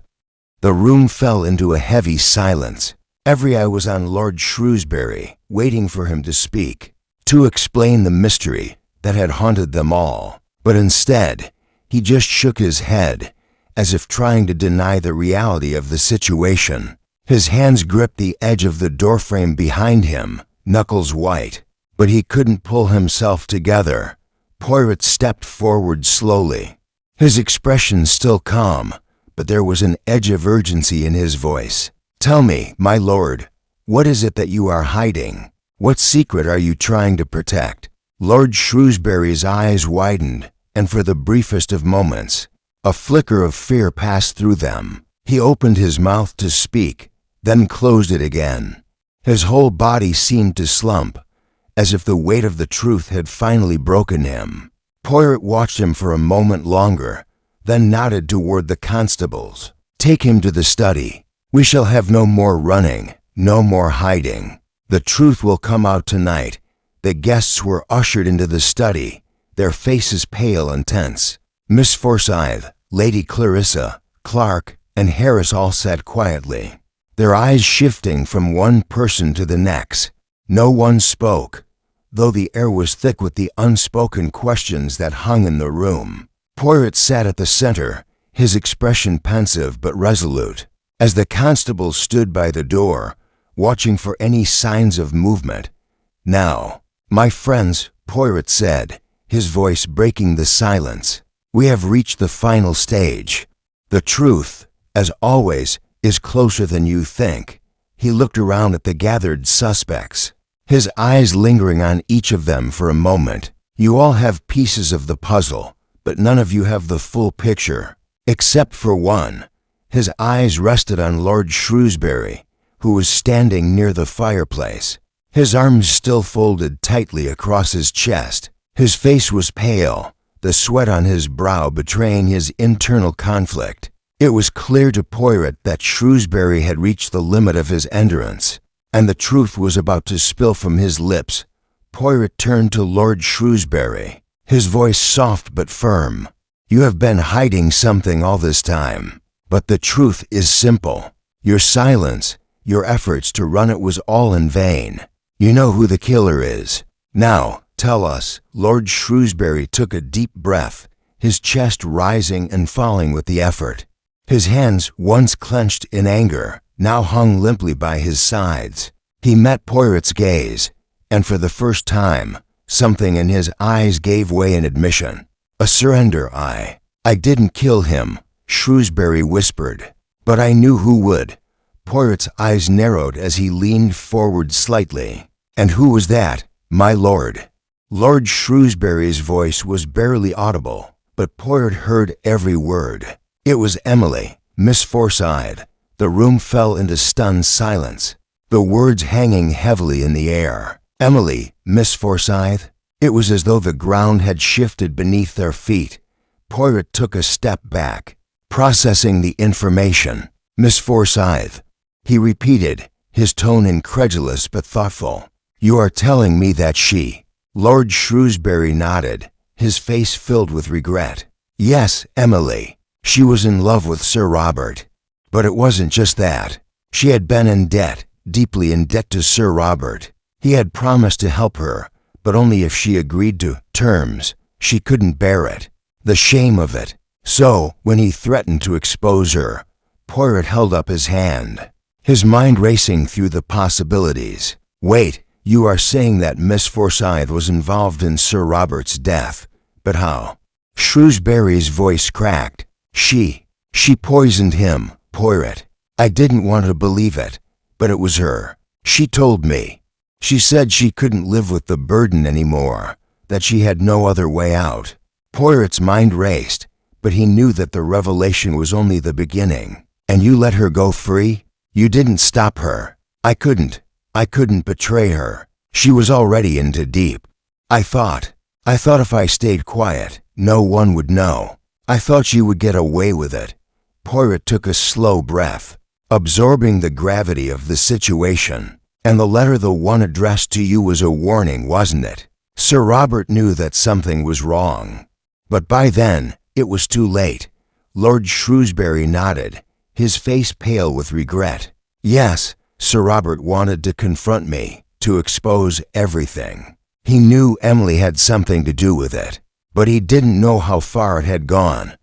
A: The room fell into a heavy silence. Every eye was on Lord Shrewsbury, waiting for him to speak, to explain the mystery that had haunted them all. But instead, he just shook his head, as if trying to deny the reality of the situation. His hands gripped the edge of the doorframe behind him, knuckles white, but he couldn't pull himself together. Poirot stepped forward slowly, his expression still calm, but there was an edge of urgency in his voice. "Tell me, my lord, what is it that you are hiding? What secret are you trying to protect?" Lord Shrewsbury's eyes widened, and for the briefest of moments, a flicker of fear passed through them. He opened his mouth to speak, then closed it again. His whole body seemed to slump, as if the weight of the truth had finally broken him. Poirot watched him for a moment longer, then nodded toward the constables. "Take him to the study. We shall have no more running, no more hiding. The truth will come out tonight." The guests were ushered into the study, their faces pale and tense. Miss Forsyth, Lady Clarissa, Clark, and Harris all sat quietly, their eyes shifting from one person to the next. No one spoke, though the air was thick with the unspoken questions that hung in the room. Poirot sat at the center, his expression pensive but resolute. As the constables stood by the door, watching for any signs of movement. "Now, my friends," Poirot said, his voice breaking the silence, "we have reached the final stage. The truth, as always, is closer than you think. He looked around at the gathered suspects, his eyes lingering on each of them for a moment. You all have pieces of the puzzle, but none of you have the full picture, except for one. His eyes rested on Lord Shrewsbury, who was standing near the fireplace, his arms still folded tightly across his chest. His face was pale, the sweat on his brow betraying his internal conflict. It was clear to Poirot that Shrewsbury had reached the limit of his endurance, and the truth was about to spill from his lips. Poirot turned to Lord Shrewsbury, his voice soft but firm. "You have been hiding something all this time, but the truth is simple. Your silence, your efforts to run it was all in vain. You know who the killer is. Now, tell us." Lord Shrewsbury took a deep breath, his chest rising and falling with the effort. His hands, once clenched in anger, now hung limply by his sides. He met Poirot's gaze, and for the first time, something in his eyes gave way in admission. "A surrender. I didn't kill him," Shrewsbury whispered, "but I knew who would." Poirot's eyes narrowed as he leaned forward slightly. "And who was that, my lord?" Lord Shrewsbury's voice was barely audible, but Poirot heard every word. "It was Emily, Miss Forsyth." The room fell into stunned silence, the words hanging heavily in the air. "Emily, Miss Forsyth?" It was as though the ground had shifted beneath their feet. Poirot took a step back, processing the information. "Miss Forsyth," he repeated, his tone incredulous but thoughtful. "You are telling me that she—" Lord Shrewsbury nodded, his face filled with regret. "Yes, Emily. She was in love with Sir Robert. But it wasn't just that. She had been in debt, deeply in debt to Sir Robert. He had promised to help her, but only if she agreed to terms. She couldn't bear it, the shame of it. So, when he threatened to expose her," Poirot held up his hand, his mind racing through the possibilities. "Wait, you are saying that Miss Forsyth was involved in Sir Robert's death? But how?" Shrewsbury's voice cracked. She poisoned him, Poirot. I didn't want to believe it, but it was her. She told me. She said she couldn't live with the burden anymore, that she had no other way out." Poirot's mind raced, but he knew that the revelation was only the beginning. "And you let her go free? You didn't stop her?" I couldn't betray her. She was already into deep. I thought if I stayed quiet, no one would know. I thought she would get away with it." Poirot took a slow breath, absorbing the gravity of the situation. "And the letter, the one addressed to you, was a warning, wasn't it? Sir Robert knew that something was wrong. But by then, it was too late." Lord Shrewsbury nodded, his face pale with regret. "Yes, Sir Robert wanted to confront me, to expose everything. He knew Emily had something to do with it, but he didn't know how far it had gone."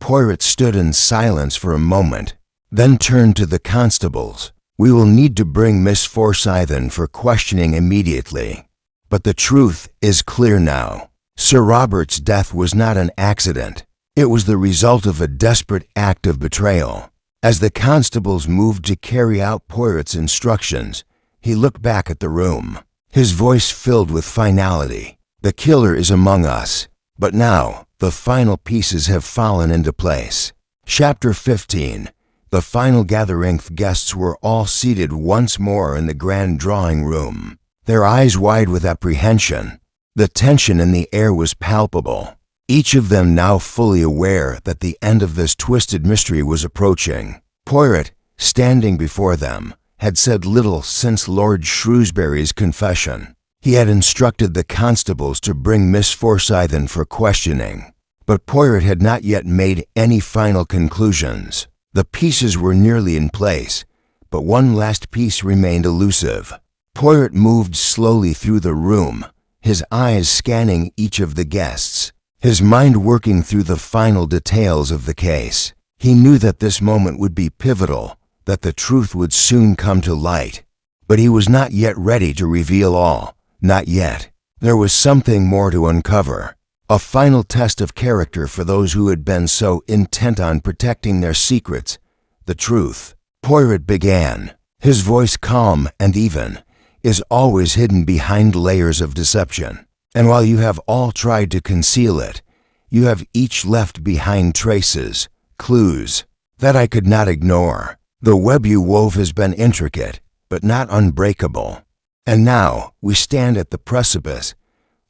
A: Poirot stood in silence for a moment, then turned to the constables. "We will need to bring Miss Forsyth in for questioning immediately. But the truth is clear now. Sir Robert's death was not an accident. It was the result of a desperate act of betrayal." As the constables moved to carry out Poirot's instructions, he looked back at the room, his voice filled with finality. "The killer is among us. But now, the final pieces have fallen into place." Chapter 15. The final gathering. Guests were all seated once more in the grand drawing room, their eyes wide with apprehension. The tension in the air was palpable, each of them now fully aware that the end of this twisted mystery was approaching. Poirot, standing before them, had said little since Lord Shrewsbury's confession. He had instructed the constables to bring Miss Forsyth in for questioning, but Poirot had not yet made any final conclusions. The pieces were nearly in place, but one last piece remained elusive. Poirot moved slowly through the room, his eyes scanning each of the guests, his mind working through the final details of the case. He knew that this moment would be pivotal, that the truth would soon come to light, but he was not yet ready to reveal all. Not yet. There was something more to uncover. A final test of character for those who had been so intent on protecting their secrets, the truth. Poirot began, his voice calm and even, is always hidden behind layers of deception. And while you have all tried to conceal it, you have each left behind traces, clues, that I could not ignore. The web you wove has been intricate, but not unbreakable. And now we stand at the precipice.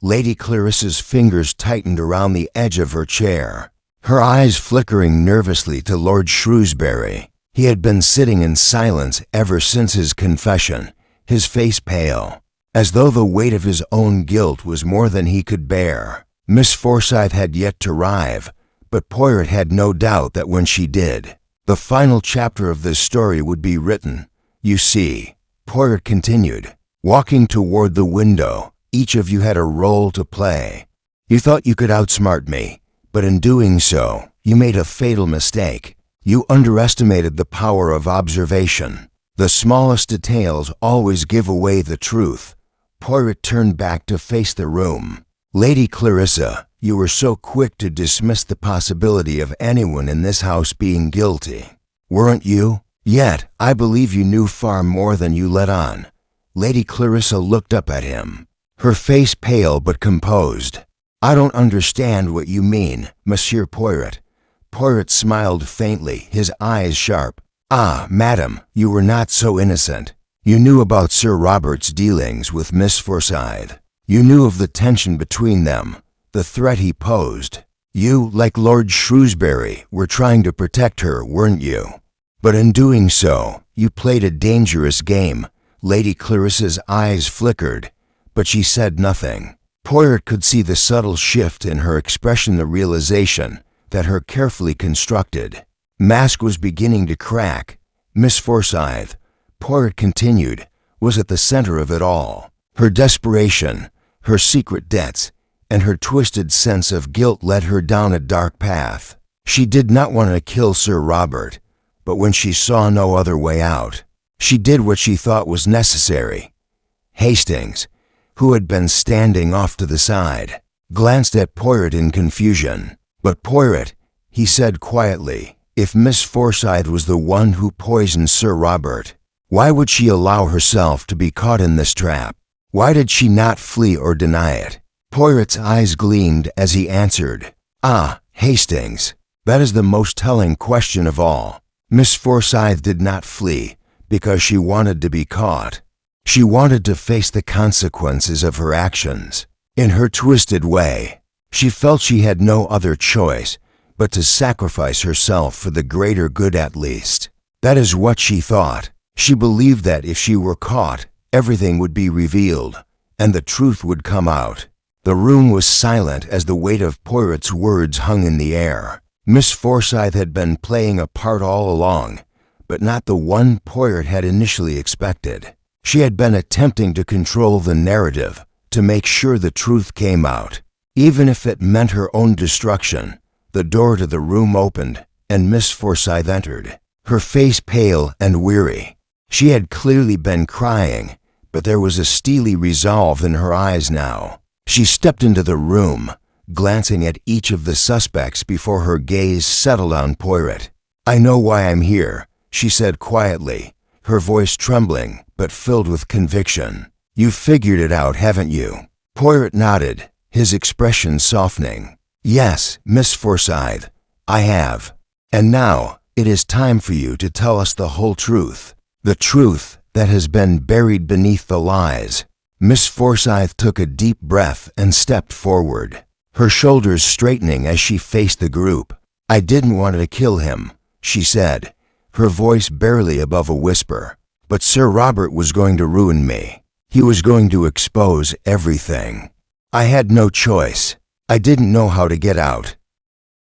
A: Lady Clarissa's fingers tightened around the edge of her chair, her eyes flickering nervously to Lord Shrewsbury. He had been sitting in silence ever since his confession, his face pale, as though the weight of his own guilt was more than he could bear. Miss Forsyth had yet to arrive, but Poirot had no doubt that when she did, the final chapter of this story would be written. You see, Poirot continued, walking toward the window, each of you had a role to play. You thought you could outsmart me, but in doing so, you made a fatal mistake. You underestimated the power of observation. The smallest details always give away the truth. Poirot turned back to face the room. Lady Clarissa, you were so quick to dismiss the possibility of anyone in this house being guilty, weren't you? Yet, I believe you knew far more than you let on. Lady Clarissa looked up at him, her face pale but composed. I don't understand what you mean, Monsieur Poirot. Poirot smiled faintly, his eyes sharp. Ah, madam, you were not so innocent. You knew about Sir Robert's dealings with Miss Forsyth. You knew of the tension between them, the threat he posed. You, like Lord Shrewsbury, were trying to protect her, weren't you? But in doing so, you played a dangerous game. Lady Clarissa's eyes flickered, but she said nothing. Poirot could see the subtle shift in her expression, the realization that her carefully constructed mask was beginning to crack. Miss Forsyth, Poirot continued, was at the center of it all. Her desperation, her secret debts, and her twisted sense of guilt led her down a dark path. She did not want to kill Sir Robert, but when she saw no other way out, she did what she thought was necessary. Hastings, who had been standing off to the side, glanced at Poirot in confusion. But Poirot, he said quietly, if Miss Forsyth was the one who poisoned Sir Robert, why would she allow herself to be caught in this trap? Why did she not flee or deny it? Poirot's eyes gleamed as he answered, Ah, Hastings, that is the most telling question of all. Miss Forsyth did not flee because she wanted to be caught. She wanted to face the consequences of her actions. In her twisted way, she felt she had no other choice but to sacrifice herself for the greater good at least. That is what she thought. She believed that if she were caught, everything would be revealed, and the truth would come out. The room was silent as the weight of Poirot's words hung in the air. Miss Forsyth had been playing a part all along, but not the one Poirot had initially expected. She had been attempting to control the narrative, to make sure the truth came out. Even if it meant her own destruction, the door to the room opened, and Miss Forsyth entered, her face pale and weary. She had clearly been crying, but there was a steely resolve in her eyes now. She stepped into the room, glancing at each of the suspects before her gaze settled on Poirot. I know why I'm here, she said quietly, her voice trembling but filled with conviction. You've figured it out, haven't you? Poirot nodded, his expression softening. Yes, Miss Forsyth, I have. And now, it is time for you to tell us the whole truth. The truth that has been buried beneath the lies. Miss Forsyth took a deep breath and stepped forward, her shoulders straightening as she faced the group. I didn't want to kill him, she said, her voice barely above a whisper. But Sir Robert was going to ruin me. He was going to expose everything. I had no choice. I didn't know how to get out.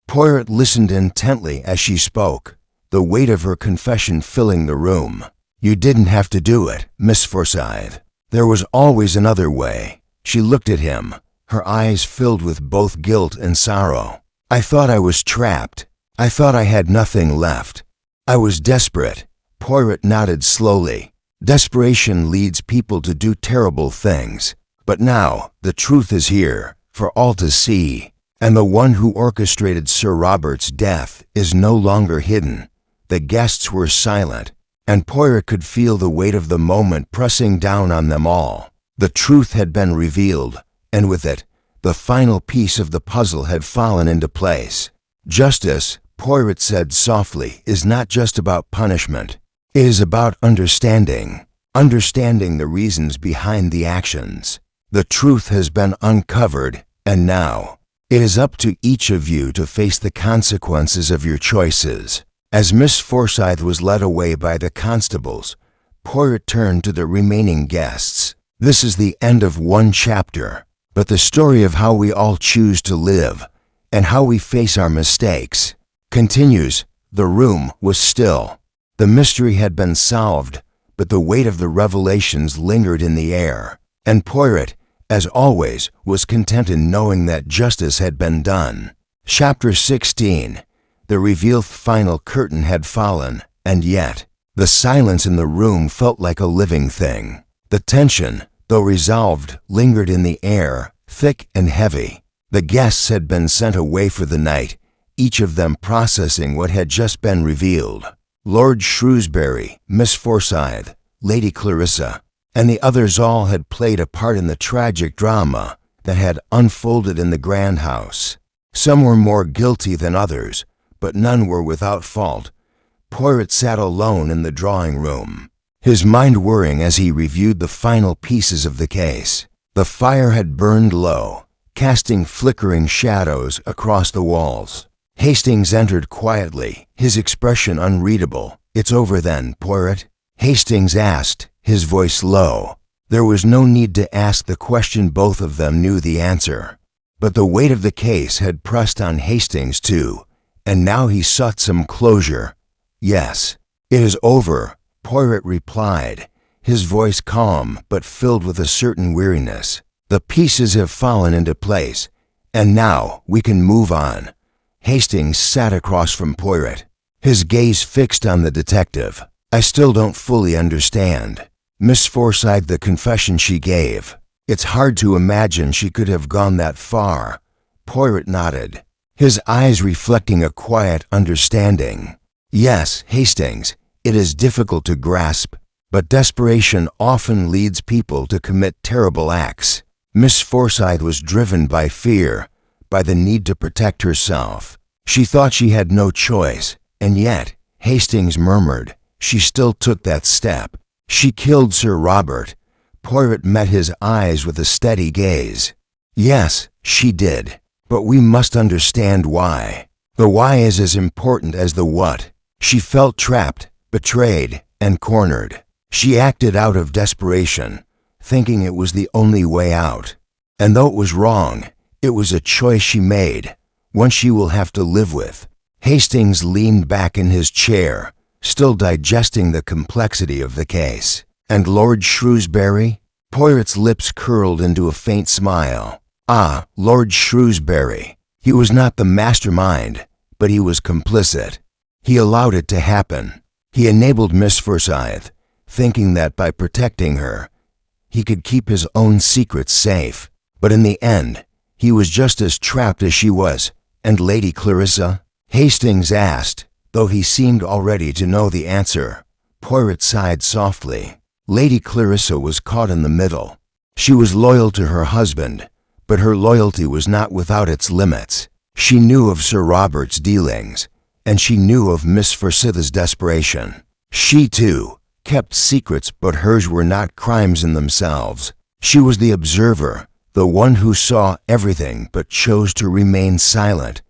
A: Poirot listened intently as she spoke, the weight of her confession filling the room. You didn't have to do it, Miss Forsyth. There was always another way. She looked at him, her eyes filled with both guilt and sorrow. I thought I was trapped. I thought I had nothing left. I was desperate. Poirot nodded slowly. Desperation leads people to do terrible things. But now, the truth is here, for all to see. And the one who orchestrated Sir Robert's death is no longer hidden. The guests were silent, and Poirot could feel the weight of the moment pressing down on them all. The truth had been revealed, and with it, the final piece of the puzzle had fallen into place. Justice, Poirot said softly, is not just about punishment. It is about understanding the reasons behind the actions. The truth has been uncovered, and now, it is up to each of you to face the consequences of your choices. As Miss Forsyth was led away by the constables, Poirot turned to the remaining guests. This is the end of one chapter, but the story of how we all choose to live and how we face our mistakes continues. The room was still. The mystery had been solved, but the weight of the revelations lingered in the air, and Poirot, as always, was content in knowing that justice had been done. Chapter 16. The revealed final curtain had fallen, and yet, the silence in the room felt like a living thing. The tension, though resolved, lingered in the air, thick and heavy. The guests had been sent away for the night, each of them processing what had just been revealed. Lord Shrewsbury, Miss Forsyth, Lady Clarissa, and the others all had played a part in the tragic drama that had unfolded in the grand house. Some were more guilty than others, but none were without fault. Poirot sat alone in the drawing room, his mind whirring as he reviewed the final pieces of the case. The fire had burned low, casting flickering shadows across the walls. Hastings entered quietly, his expression unreadable. "It's over then, Poirot?" Hastings asked, his voice low. There was no need to ask the question, both of them knew the answer. But the weight of the case had pressed on Hastings too, and now he sought some closure. "Yes, it is over," Poirot replied, his voice calm but filled with a certain weariness. "The pieces have fallen into place, and now we can move on." Hastings sat across from Poirot, his gaze fixed on the detective. "I still don't fully understand. Miss Forsyth, the confession she gave. It's hard to imagine she could have gone that far." Poirot nodded, his eyes reflecting a quiet understanding. "Yes, Hastings, it is difficult to grasp, but desperation often leads people to commit terrible acts. Miss Forsyth was driven by fear, by the need to protect herself. She thought she had no choice, and yet," Hastings murmured, "she still took that step. She killed Sir Robert." Poirot met his eyes with a steady gaze. "Yes, she did, but we must understand why. The why is as important as the what. She felt trapped, betrayed, and cornered. She acted out of desperation, thinking it was the only way out. And though it was wrong, it was a choice she made, one she will have to live with." Hastings leaned back in his chair, still digesting the complexity of the case. "And Lord Shrewsbury?" Poirot's lips curled into a faint smile. "Ah, Lord Shrewsbury. He was not the mastermind, but he was complicit. He allowed it to happen. He enabled Miss Forsyth, thinking that by protecting her, he could keep his own secrets safe. But in the end, he was just as trapped as she was." "And Lady Clarissa?" Hastings asked, though he seemed already to know the answer. Poirot sighed softly. "Lady Clarissa was caught in the middle. She was loyal to her husband, but her loyalty was not without its limits. She knew of Sir Robert's dealings, and she knew of Miss Forsyth's desperation. She, too, kept secrets, but hers were not crimes in themselves. She was the observer, the one who saw everything but chose to remain silent."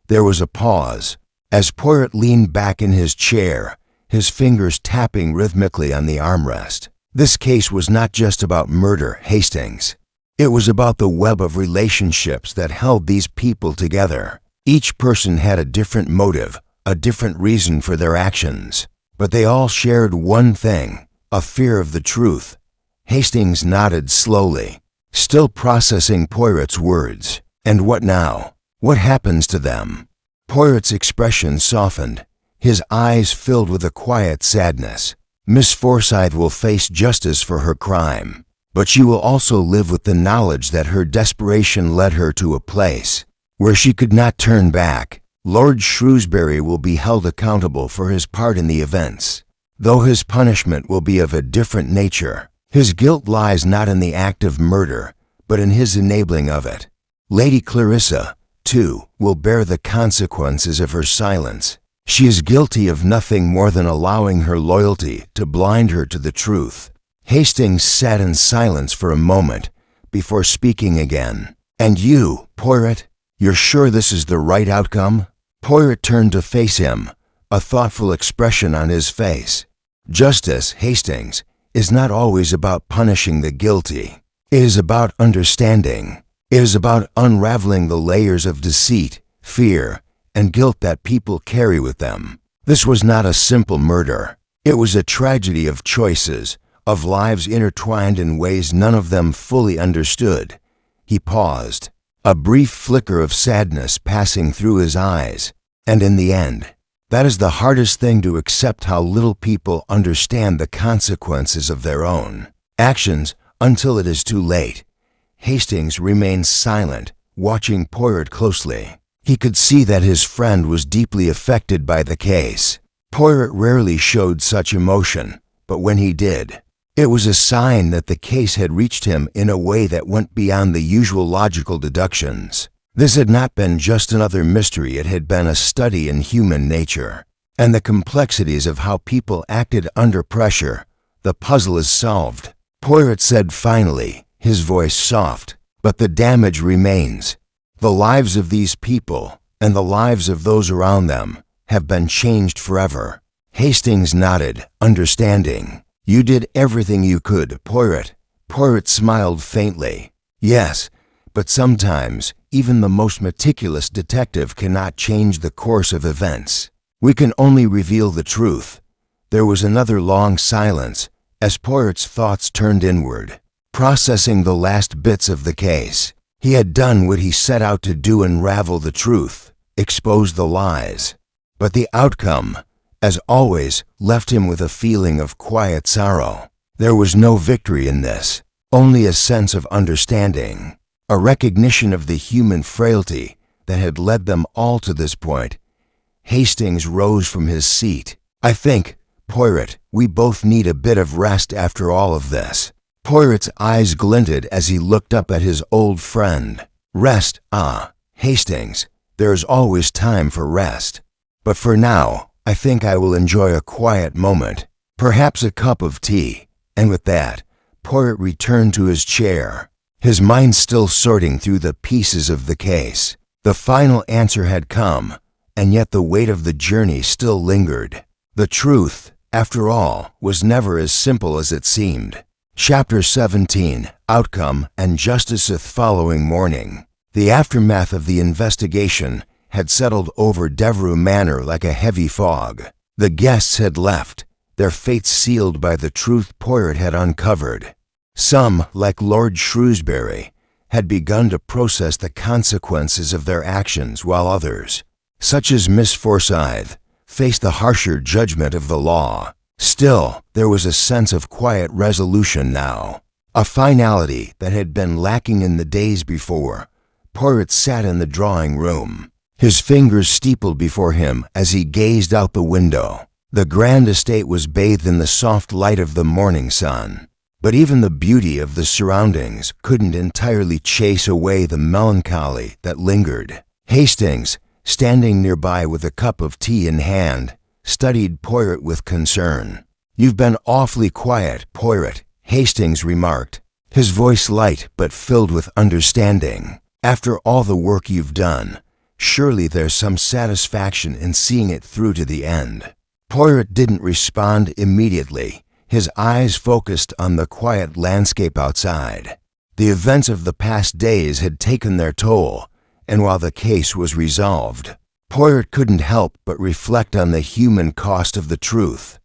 A: There was a pause, as Poirot leaned back in his chair, his fingers tapping rhythmically on the armrest. "This case was not just about murder, Hastings. It was about the web of relationships that held these people together. Each person had a different motive, a different reason for their actions, but they all shared one thing, a fear of the truth." Hastings nodded slowly, still processing Poirot's words. "And what now? What happens to them?" Poirot's expression softened, his eyes filled with a quiet sadness. "Miss Forsyth will face justice for her crime, but she will also live with the knowledge that her desperation led her to a place where she could not turn back. Lord Shrewsbury will be held accountable for his part in the events, though his punishment will be of a different nature. His guilt lies not in the act of murder, but in his enabling of it. Lady Clarissa, too, will bear the consequences of her silence. She is guilty of nothing more than allowing her loyalty to blind her to the truth. Hastings sat in silence for a moment before speaking again. "And you, Poirot, you're sure this is the right outcome?" Poirot turned to face him, a thoughtful expression on his face. "Justice, Hastings, is not always about punishing the guilty. It is about understanding. It is about unraveling the layers of deceit, fear, and guilt that people carry with them. This was not a simple murder. It was a tragedy of choices, of lives intertwined in ways none of them fully understood." He paused, a brief flicker of sadness passing through his eyes. "And in the end, that is the hardest thing to accept, how little people understand the consequences of their own actions until it is too late." Hastings remained silent, watching Poirot closely. He could see that his friend was deeply affected by the case. Poirot rarely showed such emotion, but when he did, it was a sign that the case had reached him in a way that went beyond the usual logical deductions. This had not been just another mystery, it had been a study in human nature and the complexities of how people acted under pressure. "The puzzle is solved," Poirot said finally, his voice soft, "but the damage remains. The lives of these people, and the lives of those around them, have been changed forever." Hastings nodded, understanding. "You did everything you could, Poirot." Poirot smiled faintly. "Yes, but sometimes even the most meticulous detective cannot change the course of events. We can only reveal the truth." There was another long silence as Poirot's thoughts turned inward, processing the last bits of the case. He had done what he set out to do: unravel the truth, expose the lies. But the outcome, as always, left him with a feeling of quiet sorrow. There was no victory in this, only a sense of understanding, a recognition of the human frailty that had led them all to this point. Hastings rose from his seat. "I think, Poirot, we both need a bit of rest after all of this." Poirot's eyes glinted as he looked up at his old friend. "Rest? Ah, Hastings, there is always time for rest. But for now, I think I will enjoy a quiet moment, perhaps a cup of tea." And with that, Poirot returned to his chair, his mind still sorting through the pieces of the case. The final answer had come, and yet the weight of the journey still lingered. The truth, after all, was never as simple as it seemed. Chapter 17, Outcome and Justice. The following morning, the aftermath of the investigation had settled over Devereux Manor like a heavy fog. The guests had left, their fates sealed by the truth Poirot had uncovered. Some, like Lord Shrewsbury, had begun to process the consequences of their actions, while others, such as Miss Forsyth, faced the harsher judgment of the law. Still, there was a sense of quiet resolution now, a finality that had been lacking in the days before. Poirot sat in the drawing room, his fingers steepled before him as he gazed out the window. The grand estate was bathed in the soft light of the morning sun, but even the beauty of the surroundings couldn't entirely chase away the melancholy that lingered. Hastings, standing nearby with a cup of tea in hand, studied Poirot with concern. "You've been awfully quiet, Poirot," Hastings remarked, his voice light but filled with understanding. "After all the work you've done, surely there's some satisfaction in seeing it through to the end." Poirot didn't respond immediately, his eyes focused on the quiet landscape outside. The events of the past days had taken their toll, and while the case was resolved, Poirot couldn't help but reflect on the human cost of the truth.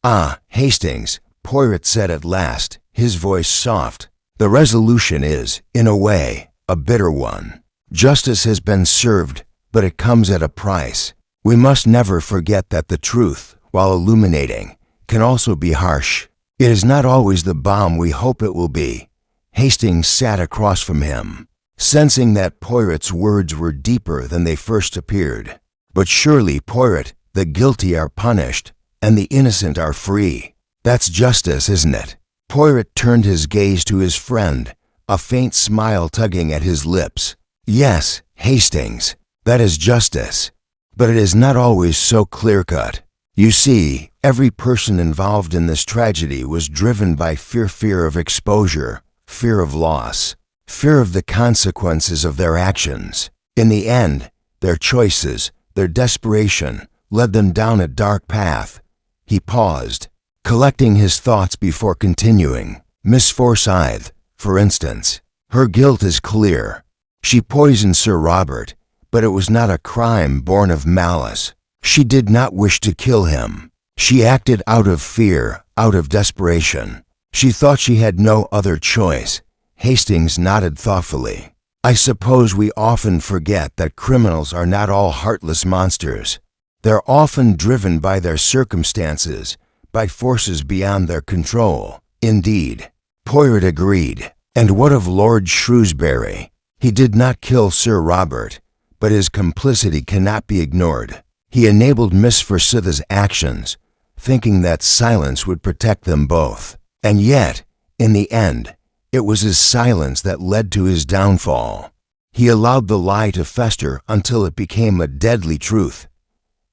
A: "Ah, Hastings," Poirot said at last, his voice soft, "the resolution is, in a way, a bitter one. Justice has been served, but it comes at a price. We must never forget that the truth, while illuminating, can also be harsh. It is not always the balm we hope it will be." Hastings sat across from him, sensing that Poirot's words were deeper than they first appeared. "But surely, Poirot, the guilty are punished, and the innocent are free. That's justice, isn't it?" Poirot turned his gaze to his friend, a faint smile tugging at his lips. "Yes, Hastings, that is justice. But it is not always so clear-cut. You see, every person involved in this tragedy was driven by fear of exposure, fear of loss, fear of the consequences of their actions. In the end, their choices, their desperation, led them down a dark path." He paused, collecting his thoughts before continuing. "Miss Forsyth, for instance, her guilt is clear. She poisoned Sir Robert, but it was not a crime born of malice. She did not wish to kill him. She acted out of fear, out of desperation. She thought she had no other choice." Hastings nodded thoughtfully. "I suppose we often forget that criminals are not all heartless monsters. They're often driven by their circumstances, by forces beyond their control." "Indeed," Poirot agreed. "And what of Lord Shrewsbury? He did not kill Sir Robert, but his complicity cannot be ignored. He enabled Miss Forsyth's actions, thinking that silence would protect them both. And yet, in the end, it was his silence that led to his downfall. He allowed the lie to fester until it became a deadly truth."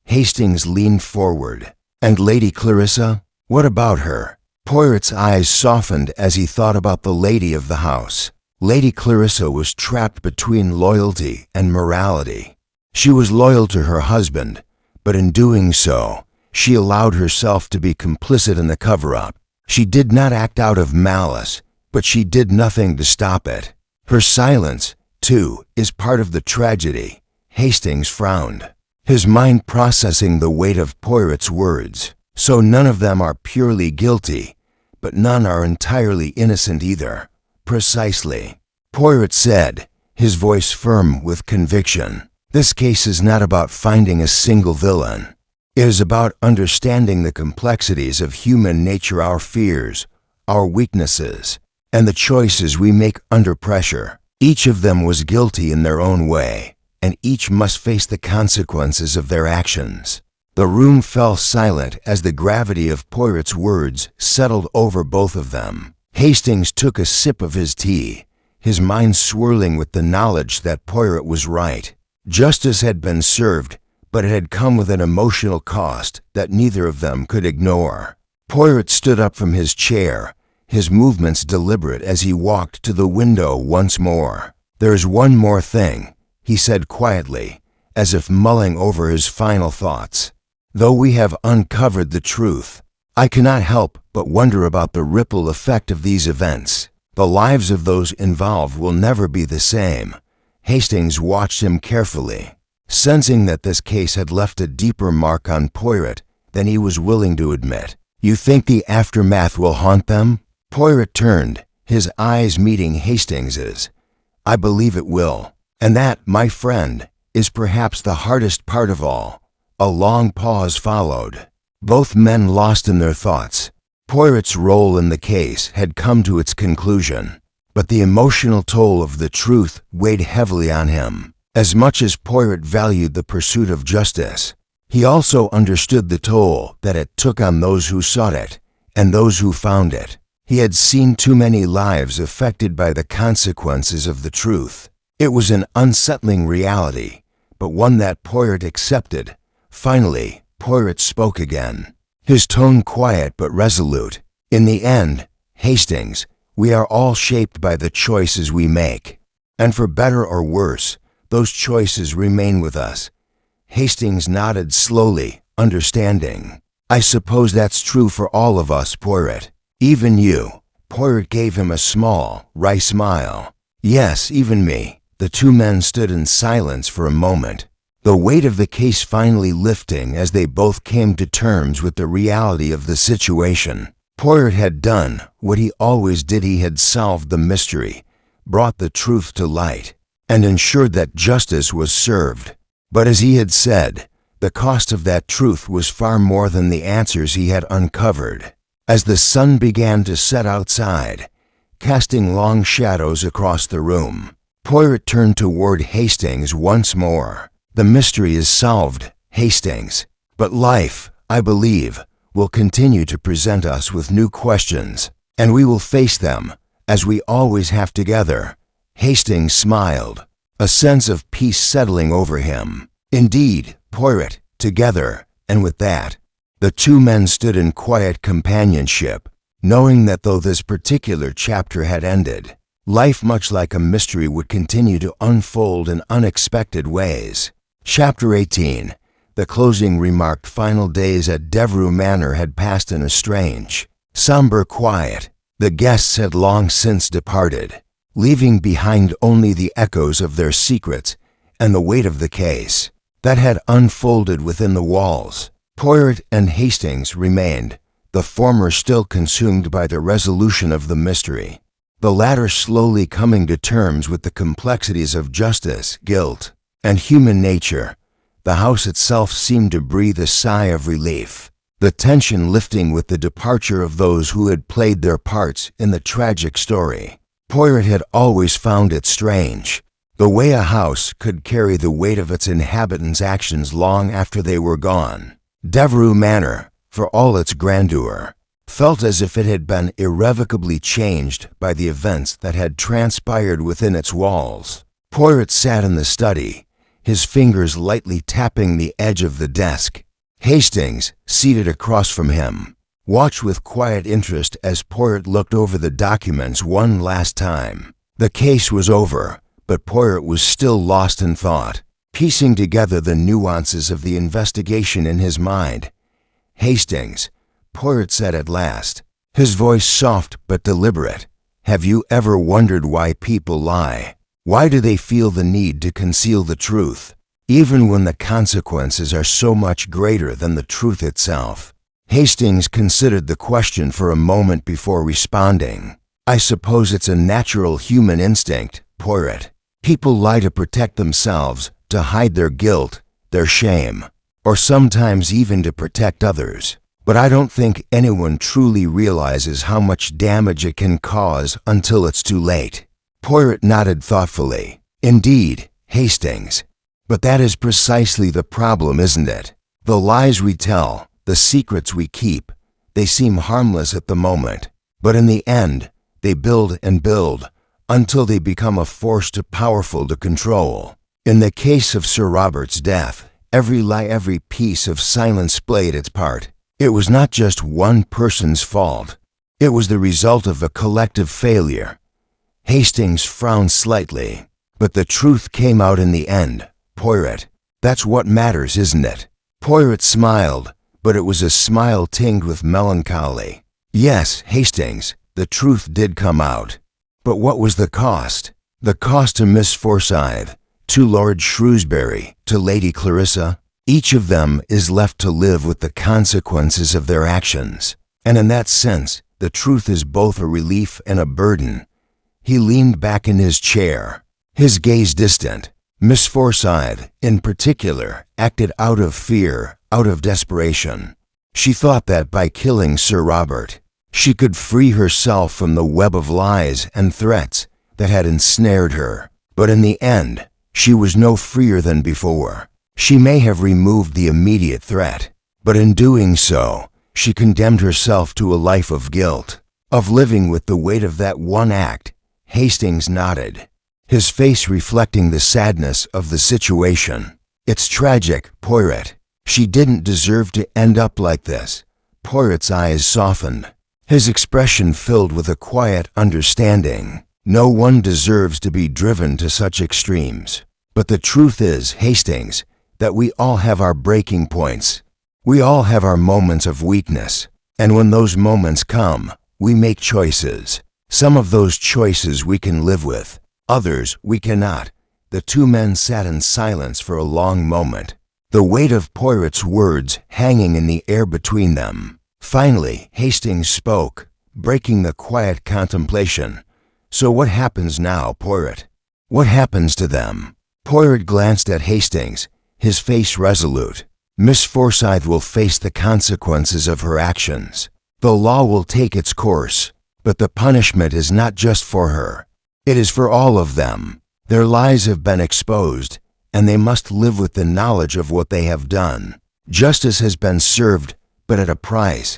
A: Hastings leaned forward. "And Lady Clarissa? What about her?" Poirot's eyes softened as he thought about the lady of the house. Lady Clarissa was trapped between loyalty and morality. She was loyal to her husband, but in doing so, she allowed herself to be complicit in the cover-up. She did not act out of malice, but she did nothing to stop it. Her silence, too, is part of the tragedy." Hastings frowned, his mind processing the weight of Poirot's words. "So none of them are purely guilty, but none are entirely innocent either." "Precisely," Poirot said, his voice firm with conviction. "This case is not about finding a single villain. It is about understanding the complexities of human nature, our fears, our weaknesses, and the choices we make under pressure. Each of them was guilty in their own way, and each must face the consequences of their actions." The room fell silent as the gravity of Poirot's words settled over both of them. Hastings took a sip of his tea, his mind swirling with the knowledge that Poirot was right. Justice had been served, but it had come with an emotional cost that neither of them could ignore. Poirot stood up from his chair, his movements deliberate as he walked to the window once more. "There's one more thing," he said quietly, as if mulling over his final thoughts. "Though we have uncovered the truth, I cannot help but wonder about the ripple effect of these events. The lives of those involved will never be the same." Hastings watched him carefully, sensing that this case had left a deeper mark on Poirot than he was willing to admit. "You think the aftermath will haunt them?" Poirot turned, his eyes meeting Hastings's. "I believe it will. And that, my friend, is perhaps the hardest part of all." A long pause followed, both men lost in their thoughts. Poirot's role in the case had come to its conclusion, but the emotional toll of the truth weighed heavily on him. As much as Poirot valued the pursuit of justice, he also understood the toll that it took on those who sought it and those who found it. He had seen too many lives affected by the consequences of the truth. It was an unsettling reality, but one that Poirot accepted. Finally, Poirot spoke again, his tone quiet but resolute. "In the end, Hastings, we are all shaped by the choices we make. And for better or worse, those choices remain with us." Hastings nodded slowly, understanding. "I suppose that's true for all of us, Poirot. Even you." Poirot gave him a small, wry smile. "Yes, even me." The two men stood in silence for a moment, the weight of the case finally lifting as they both came to terms with the reality of the situation. Poirot had done what he always did. He had solved the mystery, brought the truth to light, and ensured that justice was served. But as he had said, the cost of that truth was far more than the answers he had uncovered. As the sun began to set outside, casting long shadows across the room, Poirot turned toward Hastings once more. "The mystery is solved, Hastings. But life, I believe, will continue to present us with new questions, and we will face them, as we always have together." Hastings smiled, a sense of peace settling over him. Indeed, Poirot, together, and with that, the two men stood in quiet companionship, knowing that though this particular chapter had ended, life much like a mystery would continue to unfold in unexpected ways. Chapter 18. The closing remarked final days at Devereux Manor had passed in a strange, somber quiet. The guests had long since departed, leaving behind only the echoes of their secrets and the weight of the case that had unfolded within the walls. Poirot and Hastings remained, the former still consumed by the resolution of the mystery, the latter slowly coming to terms with the complexities of justice, guilt, and human nature. The house itself seemed to breathe a sigh of relief, the tension lifting with the departure of those who had played their parts in the tragic story. Poirot had always found it strange, the way a house could carry the weight of its inhabitants' actions long after they were gone. Devereux Manor, for all its grandeur, felt as if it had been irrevocably changed by the events that had transpired within its walls. Poirot sat in the study, his fingers lightly tapping the edge of the desk. Hastings, seated across from him, watched with quiet interest as Poirot looked over the documents one last time. The case was over, but Poirot was still lost in thought, piecing together the nuances of the investigation in his mind. "Hastings," Poirot said at last, his voice soft but deliberate, "have you ever wondered why people lie? Why do they feel the need to conceal the truth, even when the consequences are so much greater than the truth itself?" Hastings considered the question for a moment before responding. "I suppose it's a natural human instinct, Poirot. People lie to protect themselves, to hide their guilt, their shame, or sometimes even to protect others. But I don't think anyone truly realizes how much damage it can cause until it's too late." Poirot nodded thoughtfully. "Indeed, Hastings. But that is precisely the problem, isn't it? The lies we tell, the secrets we keep, they seem harmless at the moment, but in the end, they build and build until they become a force too powerful to control. In the case of Sir Robert's death, every lie, every piece of silence played its part. It was not just one person's fault. It was the result of a collective failure." Hastings frowned slightly. "But the truth came out in the end, Poirot. That's what matters, isn't it?" Poirot smiled, but it was a smile tinged with melancholy. "Yes, Hastings, the truth did come out. But what was the cost? The cost to Miss Forsyth, to Lord Shrewsbury, to Lady Clarissa? Each of them is left to live with the consequences of their actions. And in that sense, the truth is both a relief and a burden." He leaned back in his chair, his gaze distant. Miss Forsyth, in particular, acted out of fear, out of desperation. She thought that by killing Sir Robert, she could free herself from the web of lies and threats that had ensnared her. But in the end, she was no freer than before. She may have removed the immediate threat, but in doing so, she condemned herself to a life of guilt, of living with the weight of that one act. Hastings nodded, his face reflecting the sadness of the situation. "It's tragic, Poirot. She didn't deserve to end up like this." Poirot's eyes softened, his expression filled with a quiet understanding. "No one deserves to be driven to such extremes. But the truth is, Hastings, that we all have our breaking points. We all have our moments of weakness. And when those moments come, we make choices. Some of those choices we can live with, others we cannot." The two men sat in silence for a long moment, the weight of Poirot's words hanging in the air between them. Finally, Hastings spoke, breaking the quiet contemplation. "So what happens now, Poirot? What happens to them?" Poirot glanced at Hastings, his face resolute. "Miss Forsyth will face the consequences of her actions. The law will take its course. But the punishment is not just for her. It is for all of them. Their lies have been exposed, and they must live with the knowledge of what they have done. Justice has been served, but at a price.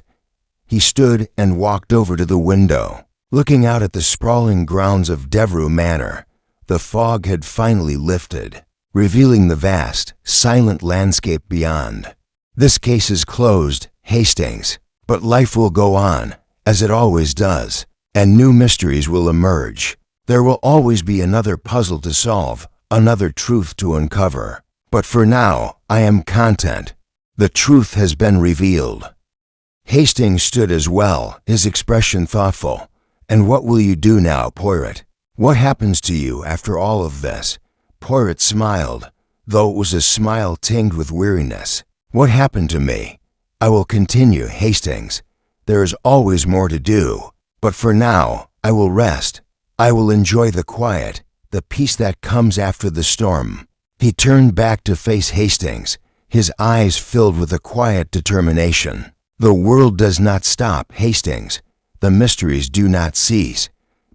A: He stood and walked over to the window, looking out at the sprawling grounds of Devereux Manor. The fog had finally lifted, revealing the vast, silent landscape beyond. This case is closed, Hastings, but life will go on, as it always does, and new mysteries will emerge. There will always be another puzzle to solve, another truth to uncover. But for now, I am content. The truth has been revealed. Hastings stood as well, his expression thoughtful. And what will you do now, Poirot? What happens to you after all of this? Poirot smiled, though it was a smile tinged with weariness. What happened to me? I will continue, Hastings. There is always more to do. But for now, I will rest. I will enjoy the quiet, the peace that comes after the storm. He turned back to face Hastings, his eyes filled with a quiet determination. The world does not stop, Hastings. The mysteries do not cease.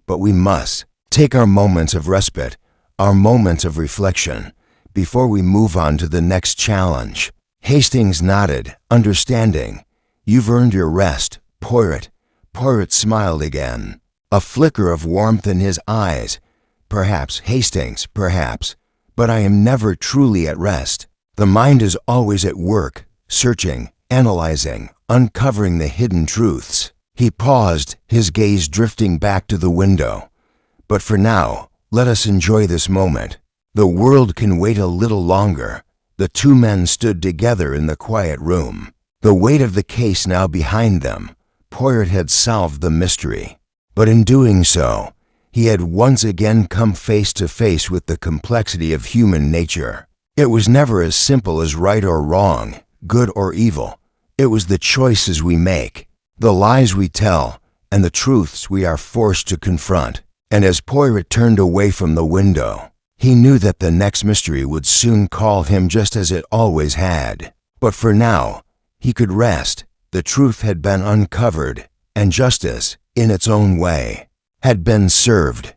A: But we must take our moments of respite, our moments of reflection, before we move on to the next challenge. Hastings nodded, understanding. You've earned your rest, Poirot. Poirot smiled again, a flicker of warmth in his eyes. Perhaps, Hastings, perhaps, but I am never truly at rest. The mind is always at work, searching, analyzing, uncovering the hidden truths. He paused, his gaze drifting back to the window. But for now, let us enjoy this moment. The world can wait a little longer. The two men stood together in the quiet room. The weight of the case now behind them, Poirot had solved the mystery. But in doing so, he had once again come face to face with the complexity of human nature. It was never as simple as right or wrong, good or evil. It was the choices we make, the lies we tell, and the truths we are forced to confront. And as Poirot turned away from the window, he knew that the next mystery would soon call him just as it always had. But for now, he could rest. The truth had been uncovered, and justice, in its own way, had been served.